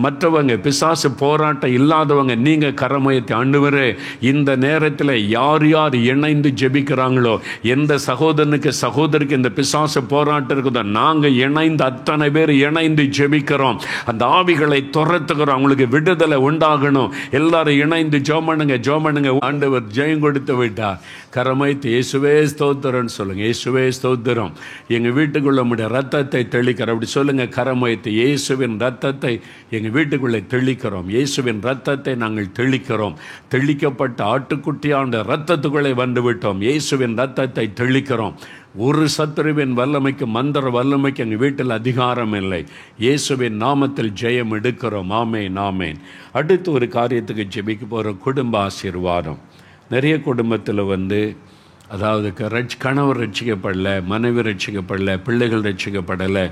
மற்றவங்க பிசாசு போராட்டம் இல்லாதவங்க நீங்க கரமுயர்த்தி, ஆண்டவரே இந்த நேரத்தில் யார் யார் இணைந்து ஜெபிக்கிறாங்களோ, எந்த சகோதரிக்கு இந்த பிசாசு போராட்டம் இருக்குதோ, நாங்க இணைந்து அத்தனை பேர் இணைந்து ஜெபிக்கிறோம். அந்த ஆவிகளை துரத்துக்கிறோம். அவங்களுக்கு விடுதலை உண்டாகணும். எல்லாரும் இணைந்து ஜெபம் பண்ணுங்க. ஆண்டவர் ஜெயம் கொடுத்து விட்டார். கரமைத்து இயேசுவே ஸ்தோத்திரம் சொல்லுங்க. இயேசுவே ஸ்தோத்திரம். எங்க வீட்டுக்குள்ள உம்முடைய ரத்தத்தை தெளிக்கிற அப்படி சொல்லுங்க கரம் வைத்து, இயேசுவின் ரத்தத்தை எங்கள் வீட்டுக்குள்ளே தெளிக்கிறோம். இயேசுவின் ரத்தத்தை நாங்கள் தெளிக்கிறோம். தெளிக்கப்பட்ட ஆட்டுக்குட்டியாண்ட ரத்தத்துக்குள்ளே வந்து விட்டோம். இயேசுவின் ரத்தத்தை தெளிக்கிறோம். ஒரு சத்துருவின் வல்லமைக்கு, மந்திர வல்லமைக்கு எங்கள் வீட்டில் அதிகாரம் இல்லை. இயேசுவின் நாமத்தில் ஜெயம் எடுக்கிறோம். ஆமேன், ஆமேன். அடுத்து ஒரு காரியத்துக்கு ஜெபிக்க போகிறோம், குடும்ப ஆசீர்வாதம். நிறைய குடும்பத்தில் அதாவது கணவர் ரட்சிக்கப்படலை, மனைவி ரட்சிக்கப்படலை, பிள்ளைகள் ரட்சிக்கப்படலை.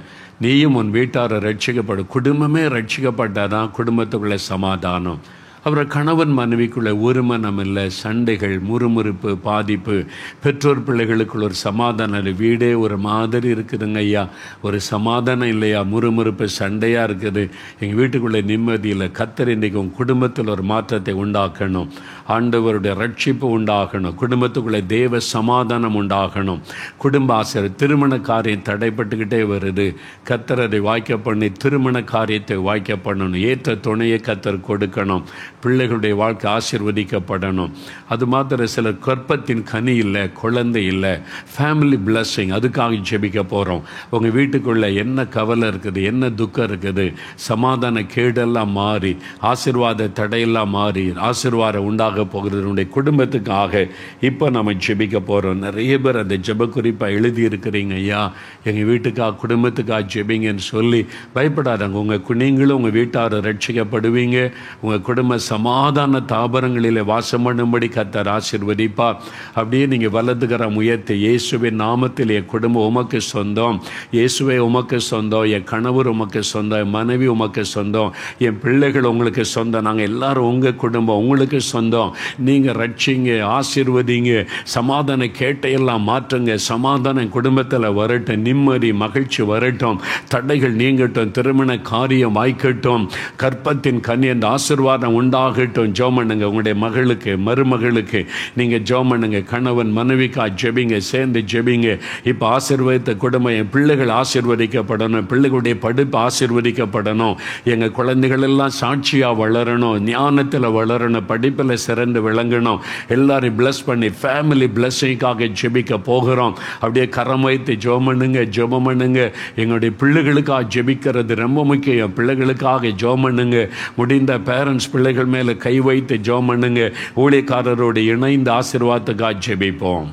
நீயும் உன் வீட்டாரை ரட்சிக்கப்படும். குடும்பமே ரட்சிக்கப்பட்டால் தான் குடும்பத்துக்குள்ளே சமாதானம். அப்புறம் கணவன் மனைவிக்குள்ளே ஒரு மனம் இல்லை, சண்டைகள், முறுமுறுப்பு, பாதிப்பு, பெற்றோர் பிள்ளைகளுக்குள்ள ஒரு சமாதானம் இல்லை. வீடே ஒரு மாதிரி இருக்குதுங்க ஐயா, ஒரு சமாதானம் இல்லையா, முறுமுறுப்பு, சண்டையாக இருக்குது, எங்கள் வீட்டுக்குள்ளே நிம்மதி இல்லை. கர்த்தர் இன்றைக்கு உங்கள் குடும்பத்தில் ஒரு மாற்றத்தை உண்டாக்கணும். ஆண்டவருடைய ரட்சிப்பு உண்டாகணும். குடும்பத்துக்குள்ளே தேவ சமாதானம் உண்டாகணும். குடும்ப ஆசிரியர் திருமண காரியம் தடைப்பட்டுக்கிட்டே வருது. கர்த்தர் அதை வாய்க்க பண்ணி திருமண காரியத்தை வாய்க்க பண்ணணும். ஏற்ற துணையை கர்த்தர் கொடுக்கணும். பிள்ளைகளுடைய வாழ்க்கை ஆசீர்வதிக்கப்படணும். அது மாத்திரம் சிலர் கற்பத்தின் கனி இல்லை, குழந்தை இல்லை, ஃபேமிலி பிளஸ்ஸிங், அதுக்காக ஜெபிக்க போகிறோம். உங்கள் வீட்டுக்குள்ளே என்ன கவலை இருக்குது, என்ன துக்கம் இருக்குது, சமாதான கேடெல்லாம் மாறி, ஆசீர்வாத தடையெல்லாம் மாறி ஆசீர்வாதம் உண்டாக போகிறது உடைய குடும்பத்துக்காக இப்போ நம்ம ஜெபிக்க போகிறோம். நிறைய பேர் அந்த ஜெப குறிப்பாக எழுதியிருக்கிறீங்க. ஐயா எங்கள் வீட்டுக்காக, குடும்பத்துக்காக ஜெபிங்கன்னு சொல்லி பயப்படாதாங்க. நீங்களும் உங்கள் வீட்டாரை ரட்சிக்கப்படுவீங்க. உங்கள் குடும்ப சமாதான தாபரங்களில் வாசம் பண்ணும்படி கர்த்தர் ஆசீர்வதிப்பார். அப்படியே நீங்கள் வலதுகரம் உயர்த்தி, இயேசுவின் நாமத்தில் என் குடும்பம் உமக்கு சொந்தம், இயேசுவே உமக்கு சொந்தம், என் கணவர் உமக்கு சொந்தம், என் மனைவி உமக்கு சொந்தம், என் பிள்ளைகள் உங்களுக்கு சொந்தம், நாங்கள் எல்லாரும் உங்கள் குடும்பம் உங்களுக்கு சொந்தம். நீங்கள் ரட்சிங்க, ஆசீர்வதிங்க, சமாதான கேட்டையெல்லாம் மாற்றுங்க. சமாதானம் குடும்பத்தில் வரட்டும், நிம்மதி மகிழ்ச்சி வரட்டும், தடைகள் நீங்கட்டும், திருமண காரியம் வாய்க்கட்டும், கற்பத்தின் கனி அந்த ஆசீர்வாதம் உண்டாகட்டும். ஜெபம் பண்ணுங்க. உங்களுடைய மகளுக்கு, மருமகளுக்கு நீங்கள் ஜெபம் பண்ணுங்க. கணவன் மனைவிக்கா ஜெபிங்க, சேர்ந்து ஜெபிங்க. இப்போ ஆசீர்வதித்த குடும்பம், என் பிள்ளைகள் ஆசீர்வதிக்கப்படணும், பிள்ளைகளுடைய படிப்பு ஆசீர்வதிக்கப்படணும், எங்கள் குழந்தைகள் எல்லாம் சாட்சியாக வளரணும், ஞானத்தில் வளரணும், படிப்பில் சிறந்து விளங்கணும். எல்லாரையும் பிளஸ் பண்ணி ஃபேமிலி பிளஸ்ஸிங்காக ஜெபிக்க போகிறோம். அப்படியே கரம் வைத்து ஜெபம் பண்ணுங்க, ஜெபம் பண்ணுங்க. எங்களுடைய பிள்ளைகளுக்காக ஜெபிக்கிறது ரொம்ப முக்கியம். பிள்ளைகளுக்காக ஜெபம் பண்ணுங்க. முடிந்த பேரண்ட்ஸ் பிள்ளைகள் மேலே கை வைத்து ஜெபம் பண்ணுங்க. ஊழியக்காரரோடு இணைந்து ஆசீர்வாதத்துக்காக ஜெபிப்போம்.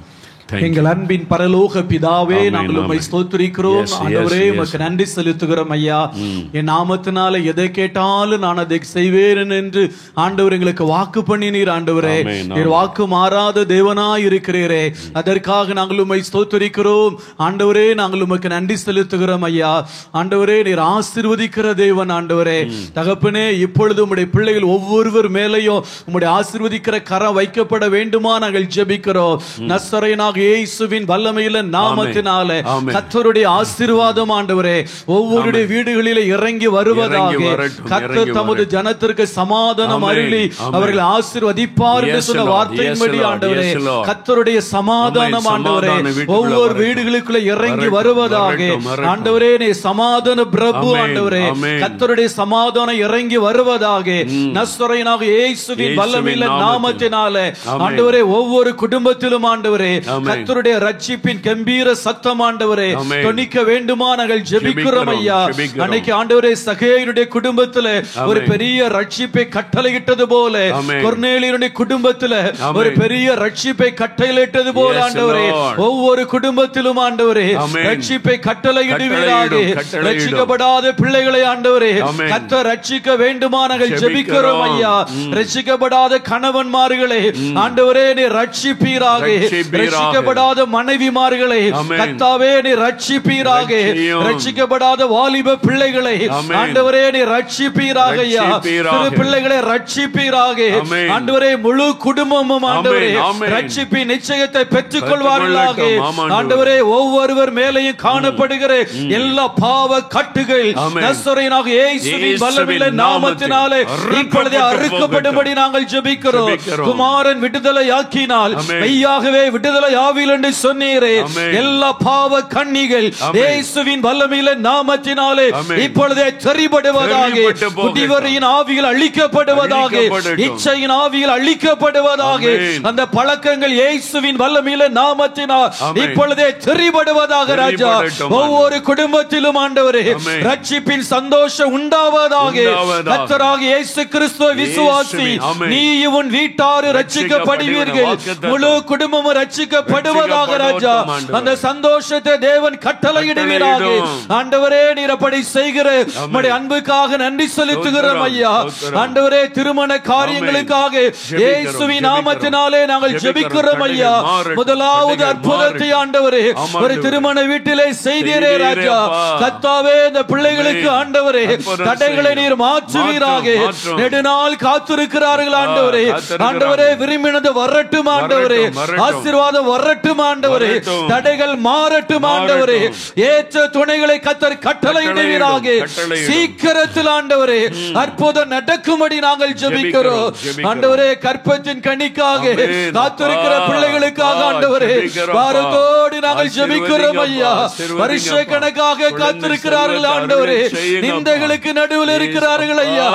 எங்கள் அன்பின் பரலோக பிதாவே, நாங்கள் உம்மை ஸ்தோத்திரிக்கிறோம். ஆண்டவரே, உமக்கு நன்றி செலுத்துகிறோம் ஐயா. என் நாமத்தினால எதை கேட்டாலும் நான் அதை செய்வேன் என்று ஆண்டவர் எங்களுக்கு வாக்கு பண்ணினீர். ஆண்டவரே, நீர் வாக்கு மாறாத தேவனாய் இருக்கிறீரே, அதற்காக நாங்கள் உம்மை ஸ்தோத்திரிக்கிறோம். ஆண்டவரே, நாங்கள் உமக்கு நன்றி செலுத்துகிறோம் ஐயா. ஆண்டவரே, நீர் ஆசீர்வதிக்கிற தேவன். ஆண்டவரே தகப்பனே, இப்பொழுது உம்முடைய பிள்ளைகள் ஒவ்வொருவர் மேலையும் உம்முடைய ஆசீர்வதிக்கிற கரம் வைக்கப்பட வேண்டுமா நாங்கள் ஜெபிக்கிறோம். நசரேயனாக இயேசுவின் வல்லமையில நாமத்தினாலே கர்த்தருடைய ஆசீர்வாதம் ஆண்டவரே ஒவ்வொருடைய வீடுகளிலே இறங்கி வருவதாக, கர்த்தர் தமது ஜனத்திற்கு சமாதானம் அருளி அவர்கள் ஆசீர்வதிப்பார் என்று சொன்ன வார்த்தையின்படி ஆண்டவரே, கர்த்தருடைய சமாதானம் ஆண்டவரே ஒவ்வொரு வீடுகளுக்குள்ள இறங்கி வருவதாக. ஆண்டவரே, நீ சமாதான பிரபு. ஆண்டவரே, கர்த்தருடைய சமாதானம் இறங்கி வருவதாக. நசரேயனாக இயேசுவின் வல்லமையில நாமத்தினாலே ஆண்டவரே ஒவ்வொரு குடும்பத்திலும் ஆண்டவரே கர்த்தருடைய ரட்சிப்பின் கம்பீர சத்தம் ஆண்டவரே தொனிக்க வேண்டுமா நாங்கள் ஜெபிக்கிறோம் ஐயா. அன்னைக்கு ஆண்டவரே சகேயுடைய குடும்பத்தில் ஒரு பெரிய ரட்சிப்பை கட்டளையிட்டது போல, கொர்நேலியுடைய குடும்பத்தில் ஒரு பெரிய ரட்சிப்பை கட்டளையிட்டது போல ஆண்டவரே ஒவ்வொரு குடும்பத்திலும் ஆண்டவரே ரட்சிப்பை கட்டளையிடுவீராக. ரட்சிக்கப்படாத பிள்ளைகளை ஆண்டவரே கர்த்தர் ரட்சிக்க வேண்டுமா நாங்கள் ஜெபிக்கிறோம் ஐயா. ரட்சிக்கப்படாத கணவன்மார்களை ஆண்டவரே நீ ரட்சிப்பீராக. ரட்சிக்கப்படாத மனைவிமார்களை கர்த்தாவே நீ ரட்சிப்பீராக. ரட்சிக்கப்படாத வாலிப பிள்ளைகளை ஆண்டவரே நீ ரட்சிப்பீராக ஐயா. சிறு பிள்ளைகளை ரட்சிப்பீராக ஆண்டவரே. முழு குடும்பமும் ஆண்டவரே ரட்சிப்பின் நிச்சயத்தை பெற்றுக் கொள்வார்களாக. ஆண்டவரே, ஒவ்வொருவர் மேலேயும் காணப்படுகிற எல்லா பாவ கட்டுகள் நசரேயனாக இயேசுவின் வல்லமையில நாமத்தினாலே இப்பொழுதே அறுக்கப்படும்படி நாங்கள் ஜெபிக்கிறோம். குமாரன் விடுதலை ஆக்கினால் மெய்யாகவே விடுதலை ஆவியில் என்று சொன்னீரே. எல்லா பாவ கண்ணிகள் இயேசுவின் வல்லமையில நாமத்தினாலே இப்பொழுதே தெரிபடுவதாக. குடிவரியின் ஆவிகள் அழிக்கப்படுவதாக. இச்சையின் ஆவிகள் அழிக்கப்படுவதாக. அந்த பழக்கங்கள் இயேசுவின் வல்லமையில நாமத்தினால் இப்பொழுதே தெரிபடுவதாக ராஜா. ஒவ்வொரு குடும்பத்திலும் ஆண்டவரே ரட்சிப்பின் சந்தோஷம் உண்டாவதாக. கர்த்தராகிய இயேசு கிறிஸ்துவை விசுவாசி நீயும் உன் வீட்டாரு ரட்சிக்கப்படுவீர்கள். முழு குடும்பமும் ரட்சிக்கப்படுவதாக ராஜா. அந்த சந்தோஷத்தை தேவன் கட்டளையிடுவீராக. ஆண்டவரே நீர் அப்படி செய்கிற உம்முடைய அன்புக்காக நன்றி செலுத்துகிறோம் ஐயா. ஆண்டவரே திருமண காரியங்களுக்காக இயேசுவின் நாமத்தினாலே நாங்கள் ஜெபிக்கிறோம் ஐயா. முதலாவது அற்புதத்தை ஆண்டவரே ஒரு திருமண வீட்டிலே செய்தீரே ராஜா. கர்த்தாவே இந்த பிள்ளைகளுக்கு ஆண்டவரே தடைகளை நீர் மாற்றுவீராக. நெடுநாள் காத்திருக்கிறார்கள் ஆண்டவரே. ஆண்டவரே விரும்பினது வரட்டும் ஆண்டவரே. ஆசீர்வாதம் வரட்டும் ஆண்டவரே. தடைகள் மாறட்டும் ஆண்டவரே. ஏற்ற துணைகளை கர்த்தர் கட்டளையிடுவீராக. சீக்கிரத்தில் ஆண்டவரே அற்புதம் நடக்கும்படி நாங்கள் ஜெபிக்கிறோம் ஆண்டவரே. கற்பத்தின் கனிக்காக காத்திருக்கிற பிள்ளைகளுக்காக ஆண்டவரே பாரத்தோடு நாங்கள் ஜெபிக்கிறோம் ஐயா. வருஷ கணக்காக காத்திருக்கிறார்கள் ஆண்டவரே. நிந்தைகளுக்கு நடுவில் இருக்கிறார்கள் ஐயா.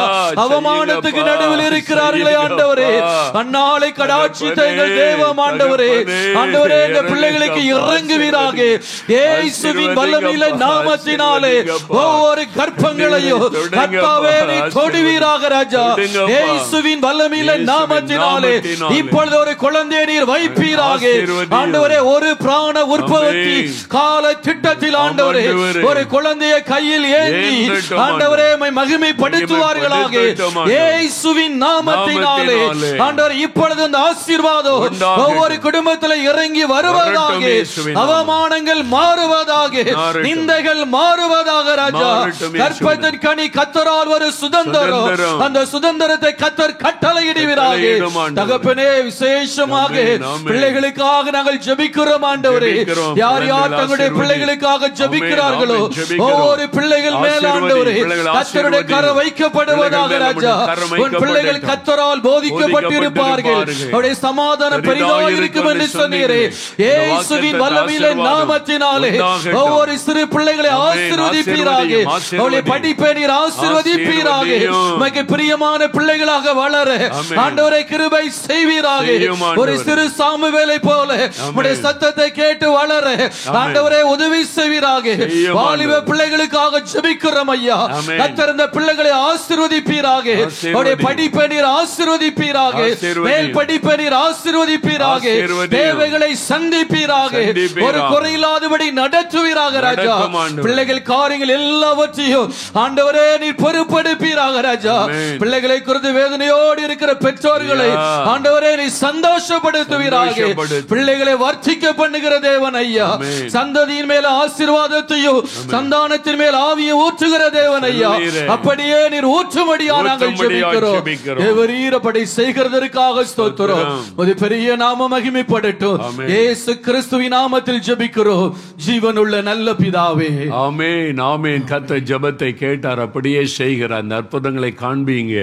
அவமானத்துக்கு நடுவில் இருக்கிறார்களே ஆண்டவரே. அந்நாளை கடாட்சித்த எங்கள் தேவம் ஆண்டவரே. ஆண்டவரே இந்த பிள்ளைகளுக்கு இறங்குவீராக. இயேசுவின் வல்லமையில நாமத்தினாலே ஒவ்வொரு கற்பங்களையும் கர்த்தாவே நீ தொடுவீராக ராஜா. இயேசுவின் வல்லமையில நாமத்தினாலே இப்பொழுது ஒரு குழந்தையை நீர் வைப்பீராக ஆண்டவரே. ஒரு பிராண உற்பத்தி கால திட்டத்தில் ஆண்டவரே ஒரு குழந்தையை கையில் ஏந்தி ஆண்டவரே மகிமைப்படுத்துவார்களாக. இயேசுவின் நாமத்தினாலே ஆண்டவரே இப்பொழுது அந்த ஆசீர்வாதம் ஒவ்வொரு குடும்பத்தில் இறங்கி வருவதாக. அவமானங்கள் மாறுவதாக. நிந்தைகள் மாறுவதாக ராஜா. கற்பத்தின் கனி கர்த்தரால் ஒரு சுதந்திரம். அந்த சுதந்திரத்தை கர்த்தர் கட்டளையிடுவீராக. தகப்பனே விசேஷமாக பிள்ளைகளுக்காக நாங்கள் ஜெபிக்கிறோம் ஆண்டவரே. யார் யார் தங்களுடைய பிள்ளைகளுக்காக ஜெபிக்கிறார்களோ ஒவ்வொரு பிள்ளைகள் மேல் ஆண்டவரே கர்த்தருடைய கரம் வைக்கப்படுவதாக ராஜா. உன் பிள்ளைகள் கர்த்தரால் போதிக்கப்பட்டிருப்பார்கள். அவருடைய சமாதானம் பெரிதாக இருக்கும் என்று சொன்னீரே. இயேசுவின் வல்லமையில நாமத்தினாலே ஒவ்வொரு சிறு பிள்ளைகளை ஆசீர்வதிப்பீராக. அவருடைய படிப்பை நீர் ஆசீர்வதிப்பீராக. உமக்கு பிரியமான பிள்ளைகளாக வளர ஆண்டவரே கிருபை செய்வீராக. ஒரு சிறு சாமுவேலை போல உம்முடைய சத்தத்தை கேட்டு வளர ஆண்டவரே உதவி செய்வீராக. வாலிப பிள்ளைகளுக்காக ஜெபிக்கிறோம் ஐயா. கர்த்தர் இந்த பிள்ளைகளை ஆசீர்வதிப்பீராக. அவருடைய படிப்பை நீர் ஆசீர்வதிப்பீராக. மேல் படிப்பை நீர் ஆசீர்வதிப்பீராக. தேவைகளை சந்திப்பீராக. ஒரு குறையில்லாதபடி நடத்துவீராக ராஜா. பிள்ளைகள் காரியங்கள் எல்லாவற்றையும் ஆண்டவரே நீர் பொறுப்பெடுப்பீராக ராஜா. பிள்ளைகளை குறித்து வேதனையோடு இருக்கிற பெற்றோர்களை ஆண்டவரே நீ சந்தோஷப்படுத்துவீராக. பிள்ளைகளை வர்த்திக்க பண்ணுகிற தேவன் ஐயா. சந்ததியின் மேல ஆசீர்வாதத்தையும் சந்தானத்தின் மேல் ஆவியை ஊற்றுகிற தேவன் ஐயா. அப்படியே நீர் ஊற்றும்படியா நாங்கள் ஜெபிக்கிறோம். தேவரீர் அப்படி செய்கிறதற்காக ஸ்தோத்திரம். ஒரு பெரிய நாம மகிமைப்படட்டும். இயேசு கிறிஸ்துவின் நாமத்தில் ஜெபிக்கிறோம் ஜீவனுள்ள நல்ல பிதாவே. ஆமென் ஆமென். கர்த்தர் ஜெபத்தை கேட்டார். அப்படியே செய்கிறார். அந்த அற்புதங்களை காண்பீங்க.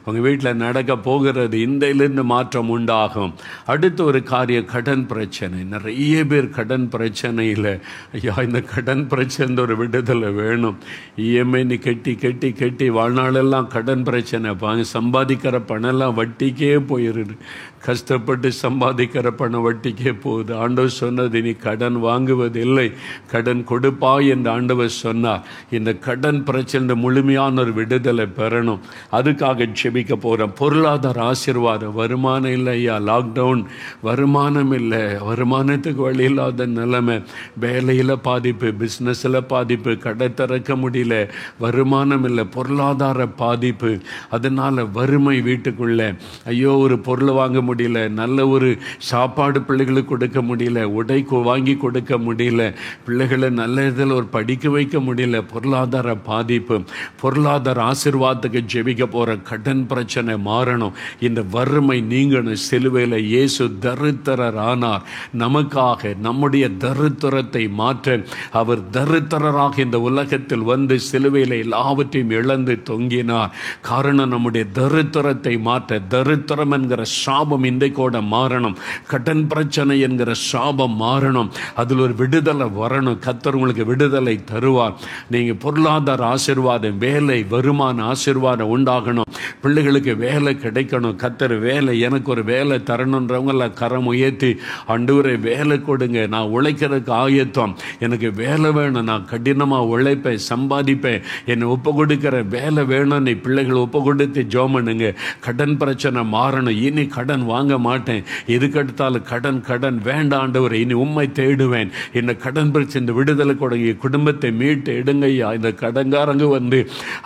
உங்க வீட்டில் நடக்க போகிறது. இன்றையிலிருந்து மாற்றம் உண்டாகும். அடுத்த ஒரு காரிய கடன் பிரச்சனை. நிறைய பேர் கடன் பிரச்சனையில் ஐயா இந்த கடன் பிரச்சனை ஒரு விடுதலை வேணும். இஎம்ஐ நீ கட்டி கட்டி கட்டி வாழ்நாளெல்லாம் கடன் பிரச்சனை. சம்பாதிக்கிற பணம் எல்லாம் வட்டிக்கே போயிடுது. கஷ்டப்பட்டு சம்பாதிக்கிற பணம் வட்டிக்கே போகுது. ஆண்டவர் சொன்னது நீ கடன் வாங்குவதில்லை கடன் கொடுப்பாய் என்று ஆண்டவர் சொன்னார். இந்த கடன் பிரச்சனை முழுமையான ஒரு விடுதலை பெறணும். அதுக்காக ஜெபிக்க போகிறோம். பொருளாதார ஆசீர்வாதம். வருமானம் இல்லை ஐயா. லாக்டவுன். வருமானம் இல்லை. வருமானத்துக்கு வழி இல்லாத நிலைமை. வேலையில் பாதிப்பு, பிஸ்னஸில் பாதிப்பு, கடை திறக்க முடியல, வருமானம் இல்லை, பொருளாதார பாதிப்பு. அதனால் வறுமை வீட்டுக்குள்ளே. ஐயோ ஒரு பொருள் வாங்க முடியல, நல்ல ஒரு சாப்பாடு பிள்ளைகளுக்கு கொடுக்க முடியல, உடை வாங்கி கொடுக்க முடியல, பிள்ளைகளை நல்ல இதில் ஒரு படிக்க வைக்க முடியல, பொருளாதார பாதிப்பு. பொருளாதார ஆசீர்வாதத்துக்கு ஜெபிக்க போகிற கடன் பிரச்சனை மாறணும். இந்த வறுமை நீங்கணும். சிலுவையில் இயேசு தரித்திரர் ஆனார் நமக்காக. நம்முடைய தரித்திரத்தை மாற்ற அவர் தரித்திரராக இந்த உலகத்தில் வந்து சிலுவையில் எல்லாவற்றையும் இழந்து தொங்கினார். காரணம் நம்முடைய தரித்திரத்தை மாற்ற. தரித்திரம் என்கிற சாபம் இன்றைக்கோட மாறணும். கடன் பிரச்சனையை என்கிற சாபம் மாறணும், அதில் ஒரு விடுதலை வரணும். கர்த்தர் உங்களுக்கு விடுதலை தருவார். நீங்கள் பொருளாதார ஆசீர்வாதம், வேலை, வருமான ஆசீர்வாதம் உண்டாகணும், பிள்ளைகளுக்கு வேலை கிடைக்கணும். கர்த்தர் வேலை, எனக்கு ஒரு வேலை தரணுன்றவங்கள கரம் உயர்த்தி ஆண்டவரே வேலை கொடுங்க, நான் உழைக்கிறதுக்கு ஆயத்தம், எனக்கு வேலை வேணும், நான் கடினமாக உழைப்பேன், சம்பாதிப்பேன், என்னை ஒப்பு கொடுக்கிற வேலை வேணும். நீ பிள்ளைகளை ஒப்பு கொடுத்து ஜெபம் பண்ணுங்க. கடன் பிரச்சனை மாறணும். இனி கடன் வாங்க மாட்டேன், எதுக்கெடுத்தாலும் கடன் கடன் வேண்டாம் ஆண்டவரே, இனி உம்மை தேடுவேன். இந்த கடன் பிரச்சனை, இந்த விடுதலை கொடுங்க, குடும்பத்தை மீட்டு எடுங்க ஐயா. இந்த கடன்காரங்க வந்து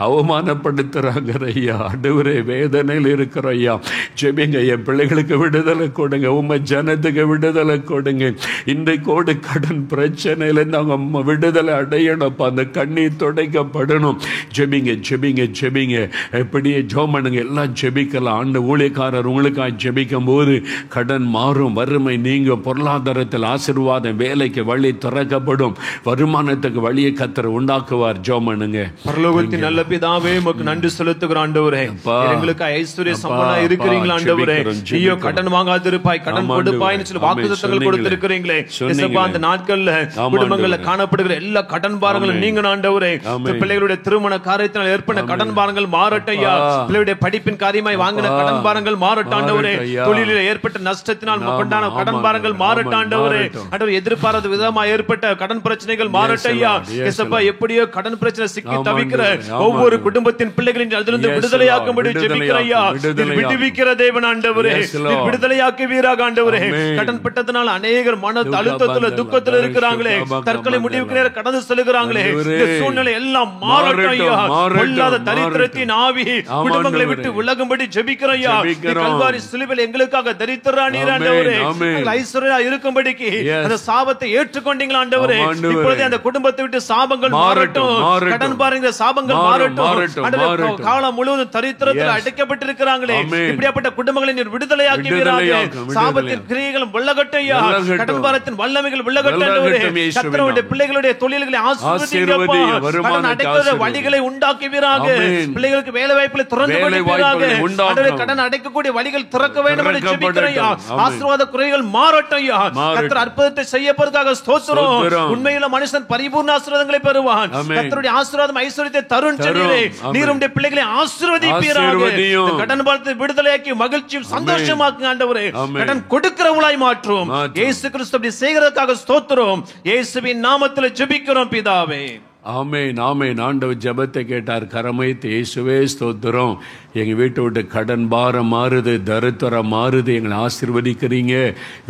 அவமானப்படுத்துறாங்க ஐயா, ஆண்டவரே வேதனையில் இருக்கிற ஐயா, ஜெபிங்க, என் பிள்ளைகளுக்கு விடுதலை கொடுங்க, உம்மை ஜனத்துக்கு விடுதலை கொடுங்க. இன்றைக்கோடு கடன் பிரச்சனையில நாங்கள் விடுதலை அடையணும், அந்த கண்ணீர் துடைக்கப்படணும். ஜெபிங்க ஜெபிங்க ஜெபிங்க, எப்படியே ஜெபம் பண்ணுங்க, எல்லாம் ஜெபிக்கலாம். ஆண்டு ஊழியக்காரர் உங்களுக்காக ஜெபிக்கும் போது கடன் மாறும், வறுமை நீங்க, பொருளாதாரத்தில் ஆசீர்வாதம், வேலைக்கு வழி திறக்கப்படும், வருமானத்துக்கு வழியை கர்த்தர் உண்டாக்குவார். ஜெபம் பண்ணுங்க. பரலோகத்தின் நல்ல பிதாவே, உமக்கு நன்றி செலுத்துகிறோம் ஆண்டவரே. எங்களுக்கு ஐஸ்வர்ய சம்பளனா இருக்கிறீங்களா ஆண்டவரே. ஐயோ கடன் வாங்காதிருப்பாய், கடன் கொடுப்பாய்னு சொல்லி வாக்குத்தத்தங்கள் கொடுத்திருக்கிறீங்களே. இயேசுவா, அந்த நாட்கள்ல குடும்பங்கள்ல காணப்படுகிற எல்லா கடன் பாரங்களும் நீங்க ஆண்டவரே. பிள்ளைகளுடைய திருமண காரியத்தினால் ஏற்பட்ட கடன் பாரங்கள் மாறட்டையா, பிள்ளைகளுடைய படிப்பின் காரியமாய் வாங்கின கடன் பாரங்கள் மாறட்டாண்டவரே, தொழிலில் ஏற்பட்ட நஷ்டத்தினால் கொண்டான கடன் பாரங்கள் மாறட்டாண்டவரே, ஆண்டவரே எதிர்பாராத விதமாக ஏற்பட்ட கடன் பிரச்சனைகள் மாறட்டையா. இயேசுவா, எப்படியோ கடன் பிரச்சனை சிக்கி தவிக்கிற ஒவ்வொரு குடும்பத்தின் பிள்ளைகளின் அதிலிருந்து விடுதலையாக்கும்படி ஜெபிக்கிறையா. விடுவிக்கிற தேவன் ஆண்டவரே, விடுதலையாக்கி வீராக ஆண்டவரே. கடன் பட்டதனால் அநேகர் மன அழுத்தத்துல துக்கத்துல இருக்கிறாங்களே, தற்கொலை முடிவுக்கு நேரம் கடந்து செல்கிறாங்களே, இந்த சூழ்நிலை எல்லாம் மாறட்டையா. பொல்லாத தரித்திரத்தின் ஆவி குடும்பங்களை விட்டு விலகும்படி ஜெபிக்கிறையா. கல்வாரி சிலுவையில் எங்களுக்காக தரித்திரானீர் ஆண்டவரே, ஐஸ்வர்யா இருக்கும்படிக்கு அந்த சாபத்தை ஏற்றுக்கொண்டீங்களா ஆண்டவரே. இப்பொழுதே அந்த குடும்பத்தை விட்டு சாபங்கள் மாறட்டும், கடன் பாருங்க சாபங்கள் மாறட்டும். காலம் முழுவதும் தரித்திரத்தில் அடைக்கப்பட்டிருக்கிறாங்களே, இப்படியாப்பட்ட குடும்பங்களை நீர் விடுதலையாக்கி வீராக. சாபத்தின் கிரியைகளும் விலகட்டையா, கடன் பாரத்தின் வல்லமைகள் விலகட்டவரே. கர்த்தருடைய பிள்ளைகளுடைய தொழில்களை ஆசீர்வதிங்கப்பா, கடன் அடைக்கிற வழிகளை உண்டாக்கி வீராக. பிள்ளைகளுக்கு வேலை வாய்ப்புகளை திறந்து கொடுப்பீராக. கடன் அடைக்கக்கூடிய வழிகள் திறக்க வேண்டும் என்று ஜெபிக்கிறையா. ஆசீர்வாத குறைகள் மாறட்டையா. கர்த்தர் அற்புதத்தை செய்ய போறதாக ஸ்தோத்திரம். உண்மையில மனுஷன் பரிபூர்ண ஆசீர்வாதங்களை பெறுவான். கர்த்தருடைய ஆசீர்வாதம் ஐஸ்வரியத்தை தரும் சொன்னீரே, நீர் உம்முடைய பிள்ளைகளை ஆசீர்வதிப்பீராக. கடன் பாரத்தை விடுதலையாக்கி மகிழ்ச்சியும் சந்தோஷமாக்குங்க ஆண்டவரே. கடன் கொடுக்கிறவளாய் மாற்றும். இயேசு கிறிஸ்து அப்படி செய்கிறதுக்காக ஸ்தோத்திரம். இயேசுவின் நாமத்தில் ஜெபிக்கிறோம் பிதாவே. ஆமென் ஆமென். ஆண்டவர் ஜெபத்தை கேட்டார். கரமைத்து இயேசுவே ஸ்தோத்திரம். எங்கள் வீட்டை விட்டு கடன் பாரம் மாறுது, தரித்திரம் மாறுது, எங்களை ஆசீர்வதிக்கிறீங்க,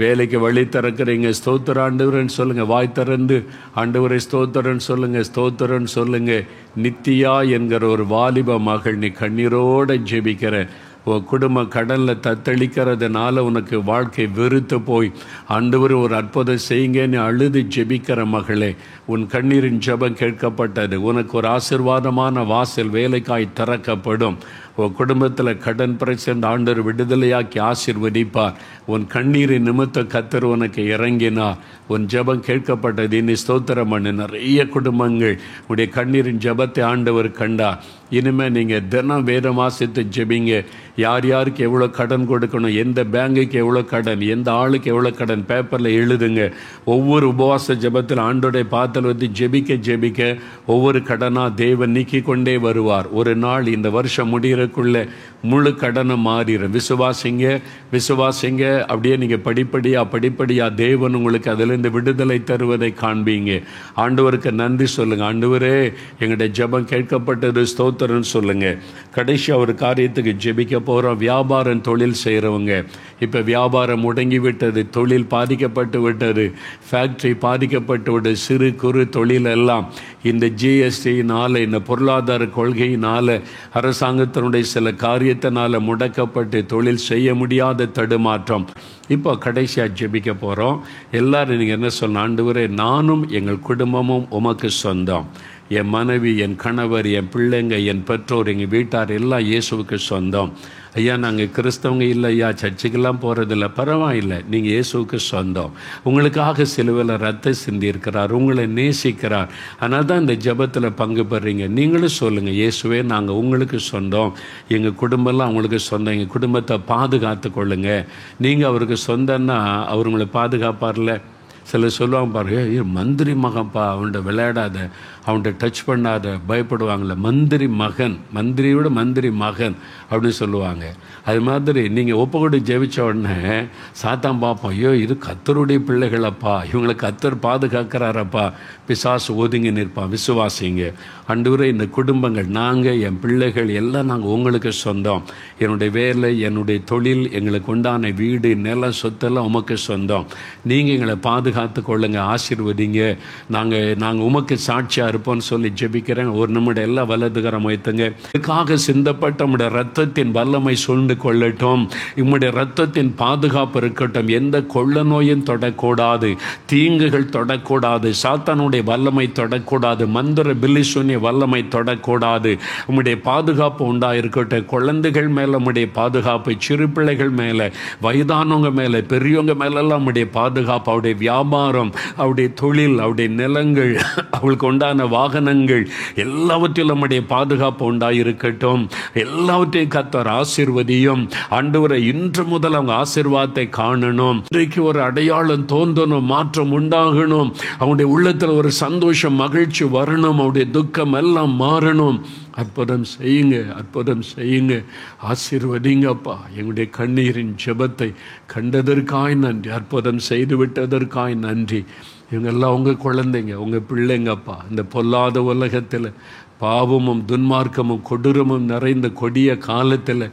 வேலைக்கு வழி திறக்கிறீங்க. ஸ்தோத்திர ஆண்டவரன்னு சொல்லுங்க. வாய் திறந்து ஆண்டவரை ஸ்தோத்திரன்னு சொல்லுங்க, ஸ்தோத்திரன்னு சொல்லுங்க. நித்தியா என்கிற ஒரு வாலிப மகள், நீ கண்ணீரோட ஜெபிக்கிற, உன் குடும்ப கடலில் தத்தளிக்கிறதுனால உனக்கு வாழ்க்கை வெறுத்து போய் ஆண்டவர் ஒரு அற்புதம் செய்யுங்க நீ அழுது ஜெபிக்கிற மகளே, உன் கண்ணீரின் ஜெபம் கேட்கப்பட்டது. உனக்கு ஒரு ஆசீர்வாதமான வாசல் வேலைக்காய் திறக்கப்படும். உன் குடும்பத்தில் கடன் பிரச்சனை ஆண்டவர் விடுதலையாக்கி ஆசீர்வதிப்பார். உன் கண்ணீரின் நிமித்த கர்த்தர் உனக்கு இறங்கினார். உன் ஜெபம் கேட்கப்பட்டது. இனி ஸ்தோத்திரம் பண்ணு. நிறைய குடும்பங்கள் உடைய கண்ணீரின் ஜெபத்தை ஆண்டவர் கண்டார். இனிமேல் நீங்கள் தினம் வேதம் வாசித்து ஜெபிங்க. யார் யாருக்கு எவ்வளோ கடன் கொடுக்கணும், எந்த பேங்குக்கு எவ்வளோ கடன், எந்த ஆளுக்கு எவ்வளோ கடன் பேப்பரில் எழுதுங்க. ஒவ்வொரு உபவாச ஜெபத்தில் ஆண்டோடைய பாத்தல் வந்து ஜெபிக்க ஜெபிக்க ஒவ்வொரு கடனாக தேவன் நீக்கி கொண்டே வருவார். ஒரு நாள் இந்த வருஷம் முடிகிறக்குள்ள முழு கடனை மாறிடும். விசுவாசிங்க விசுவாசிங்க. அப்படியே நீங்கள் படிப்படியாக தேவன் உங்களுக்கு அதிலிருந்து விடுதலை தருவதை காண்பீங்க. ஆண்டவருக்கு நன்றி சொல்லுங்கள். ஆண்டவரே எங்களுடைய ஜெபம் கேட்கப்பட்டது, ஸ்தோத்திரன்னு சொல்லுங்கள். கடைசியாக ஒரு காரியத்துக்கு ஜெபிக்க போகிறோம். வியாபாரம் தொழில் செய்கிறவங்க, இப்போ வியாபாரம் முடங்கி விட்டது, தொழில் பாதிக்கப்பட்டு விட்டது, ஃபேக்ட்ரி பாதிக்கப்பட்டு விட்டது, சிறு குறு தொழில் எல்லாம் இந்த ஜிஎஸ்டியினால், இந்த பொருளாதார கொள்கையினால், அரசாங்கத்தினுடைய சில காரியத்தினால் முடக்கப்பட்டு தொழில் செய்ய முடியாத தடுமாற்றம். இப்போ கடைசியாக ஜெபிக்க போகிறோம். எல்லாரும் நீங்கள் என்ன சொல்லணும்? ஆண்டவரே நானும் எங்கள் குடும்பமும் உமக்கு சொந்தம். என் மனைவி, என் கணவர், என் பிள்ளைங்க, என் பெற்றோர், எங்கள் வீட்டார் எல்லாம் இயேசுவுக்கு சொந்தம். ஐயா நாங்கள் கிறிஸ்தவங்க இல்லை ஐயா, சர்ச்சுக்கெல்லாம் போகிறதில்ல. பரவாயில்லை, நீங்கள் இயேசுவுக்கு சொந்தம். உங்களுக்காக சிலுவையில் ரத்தம் சிந்தியிருக்கிறார், உங்களை நேசிக்கிறார். அதனால தான் இந்த ஜெபத்தில் பங்கு பெறீங்க. நீங்களும் சொல்லுங்கள், இயேசுவே நாங்கள் உங்களுக்கு சொந்தம், எங்கள் குடும்பம்லாம் அவங்களுக்கு சொந்தம், எங்கள் குடும்பத்தை பாதுகாத்து கொள்ளுங்க. நீங்கள் அவருக்கு சொந்தன்னா அவர் உங்களை பாதுகாப்பார்ல. சிலர் சொல்லுவாங்க பாருங்க, மந்திரி மகன்ப்பா, அவன்கிட்ட விளையாடாத, அவன்கிட்ட டச் பண்ணாத, பயப்படுவாங்களே. மந்திரி மகன், மந்திரியோட மந்திரி மகன் அப்படின்னு சொல்லுவாங்க. அது மாதிரி நீங்கள் ஒப்புக்கொண்டு ஜெபிச்ச உடனே சாத்தான் பார்ப்போம், ஐயோ இது கர்த்தருடைய பிள்ளைகளப்பா, இவங்களை கர்த்தர் பாதுகாக்கிறாரப்பா, பிசாசு ஒதுங்கி நிற்பான். விசுவாசிங்க, ஆண்டவரே இந்த குடும்பங்கள், நாங்கள், என் பிள்ளைகள் எல்லாம் நாங்கள் உங்களுக்கு சொந்தம். என்னுடைய வேலை, என்னுடைய தொழில், எங்களுக்கு உண்டான வீடு, நிலம், சொத்தெல்லாம் உமக்கு சொந்தம். நீங்கள் எங்களை பாதுகாத்து கொள்ளுங்க, ஆசீர்வதிங்க. நாங்கள் உமக்கு சாட்சியாக இருப்போம்னு சொல்லி ஜெபிக்கிறேன். ஒரு நிமிடம் எல்லாம் வலதுகரம் வைத்துங்க. இதுக்காக சிந்தப்பட்ட உம்முடைய ரத்தத்தின் வல்லமை சூழ்ந்து கொள்ளட்டும். உம்முடைய ரத்தத்தின் பாதுகாப்பு இருக்கட்டும். எந்த கொள்ள நோயும் தொடக்கூடாது, தீங்குகள் தொடக்கூடாது, சாத்தானுடைய வல்லமை தொடக்கூடாது, மந்திர பில்லிசூனிய வல்லமை தொடக்கூடாது. உம்முடைய பாதுகாப்பு உண்டாயிருக்கட்டும். குழந்தைகள் மேலே உம்முடைய பாதுகாப்பு, சிறு பிள்ளைகள் மேலே, வயதானவங்க மேலே, பெரியவங்க மேலெல்லாம் உம்முடைய பாதுகாப்பு. அவருடைய வியாபாரம், அவருடைய தொழில், அவருடைய நிலங்கள், அவளுக்கு உண்டான வாகனங்கள் எல்லாவற்றிலும் நம்முடைய பாதுகாப்பு உண்டாயிருக்கட்டும். எல்லாவற்றையும் கர்த்தர் ஆசீர்வதியும். ஆண்டவரே, இன்று முதல் அவங்க ஆசீர்வாதத்தை காணணும். இன்றைக்கு ஒரு அடையாளம் தோன்றணும், மாற்றம் உண்டாகணும். அவனுடைய உள்ளத்தில் ஒரு சந்தோஷம், மகிழ்ச்சி வரணும். அவருடைய துக்கம் எல்லாம் மாறணும். அற்புதம் செய்யுங்க, அற்புதம் செய்யுங்க, ஆசீர்வதிங்கப்பா. எங்களுடைய கண்ணீரின் ஜெபத்தை கண்டதற்காய் நன்றி, அற்புதம் செய்து விட்டதற்காய் நன்றி. இவங்கெல்லாம் உங்கள் குழந்தைங்க, உங்கள் பிள்ளைங்கப்பா. இந்த பொல்லாத உலகத்தில் பாவமும் துன்மார்க்கமும் கொடூரமும் நிறைந்த கொடிய காலத்தில்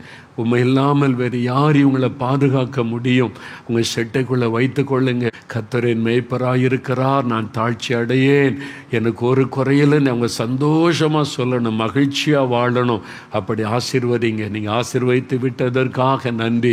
உண்மை இல்லாமல் வேறு யார் இவங்களை பாதுகாக்க முடியும்? உங்கள் செட்டைக்குள்ளே வைத்து கொள்ளுங்க. கர்த்தரின் மேய்ப்பராயிருக்கிறார், நான் தாழ்ச்சி அடையேன், எனக்கு ஒரு குறையிலன்னு அவங்க சந்தோஷமாக சொல்லணும், மகிழ்ச்சியாக வாழணும். அப்படி ஆசீர்வதிங்க. நீங்கள் ஆசீர்வதித்து விட்டதற்காக நன்றி.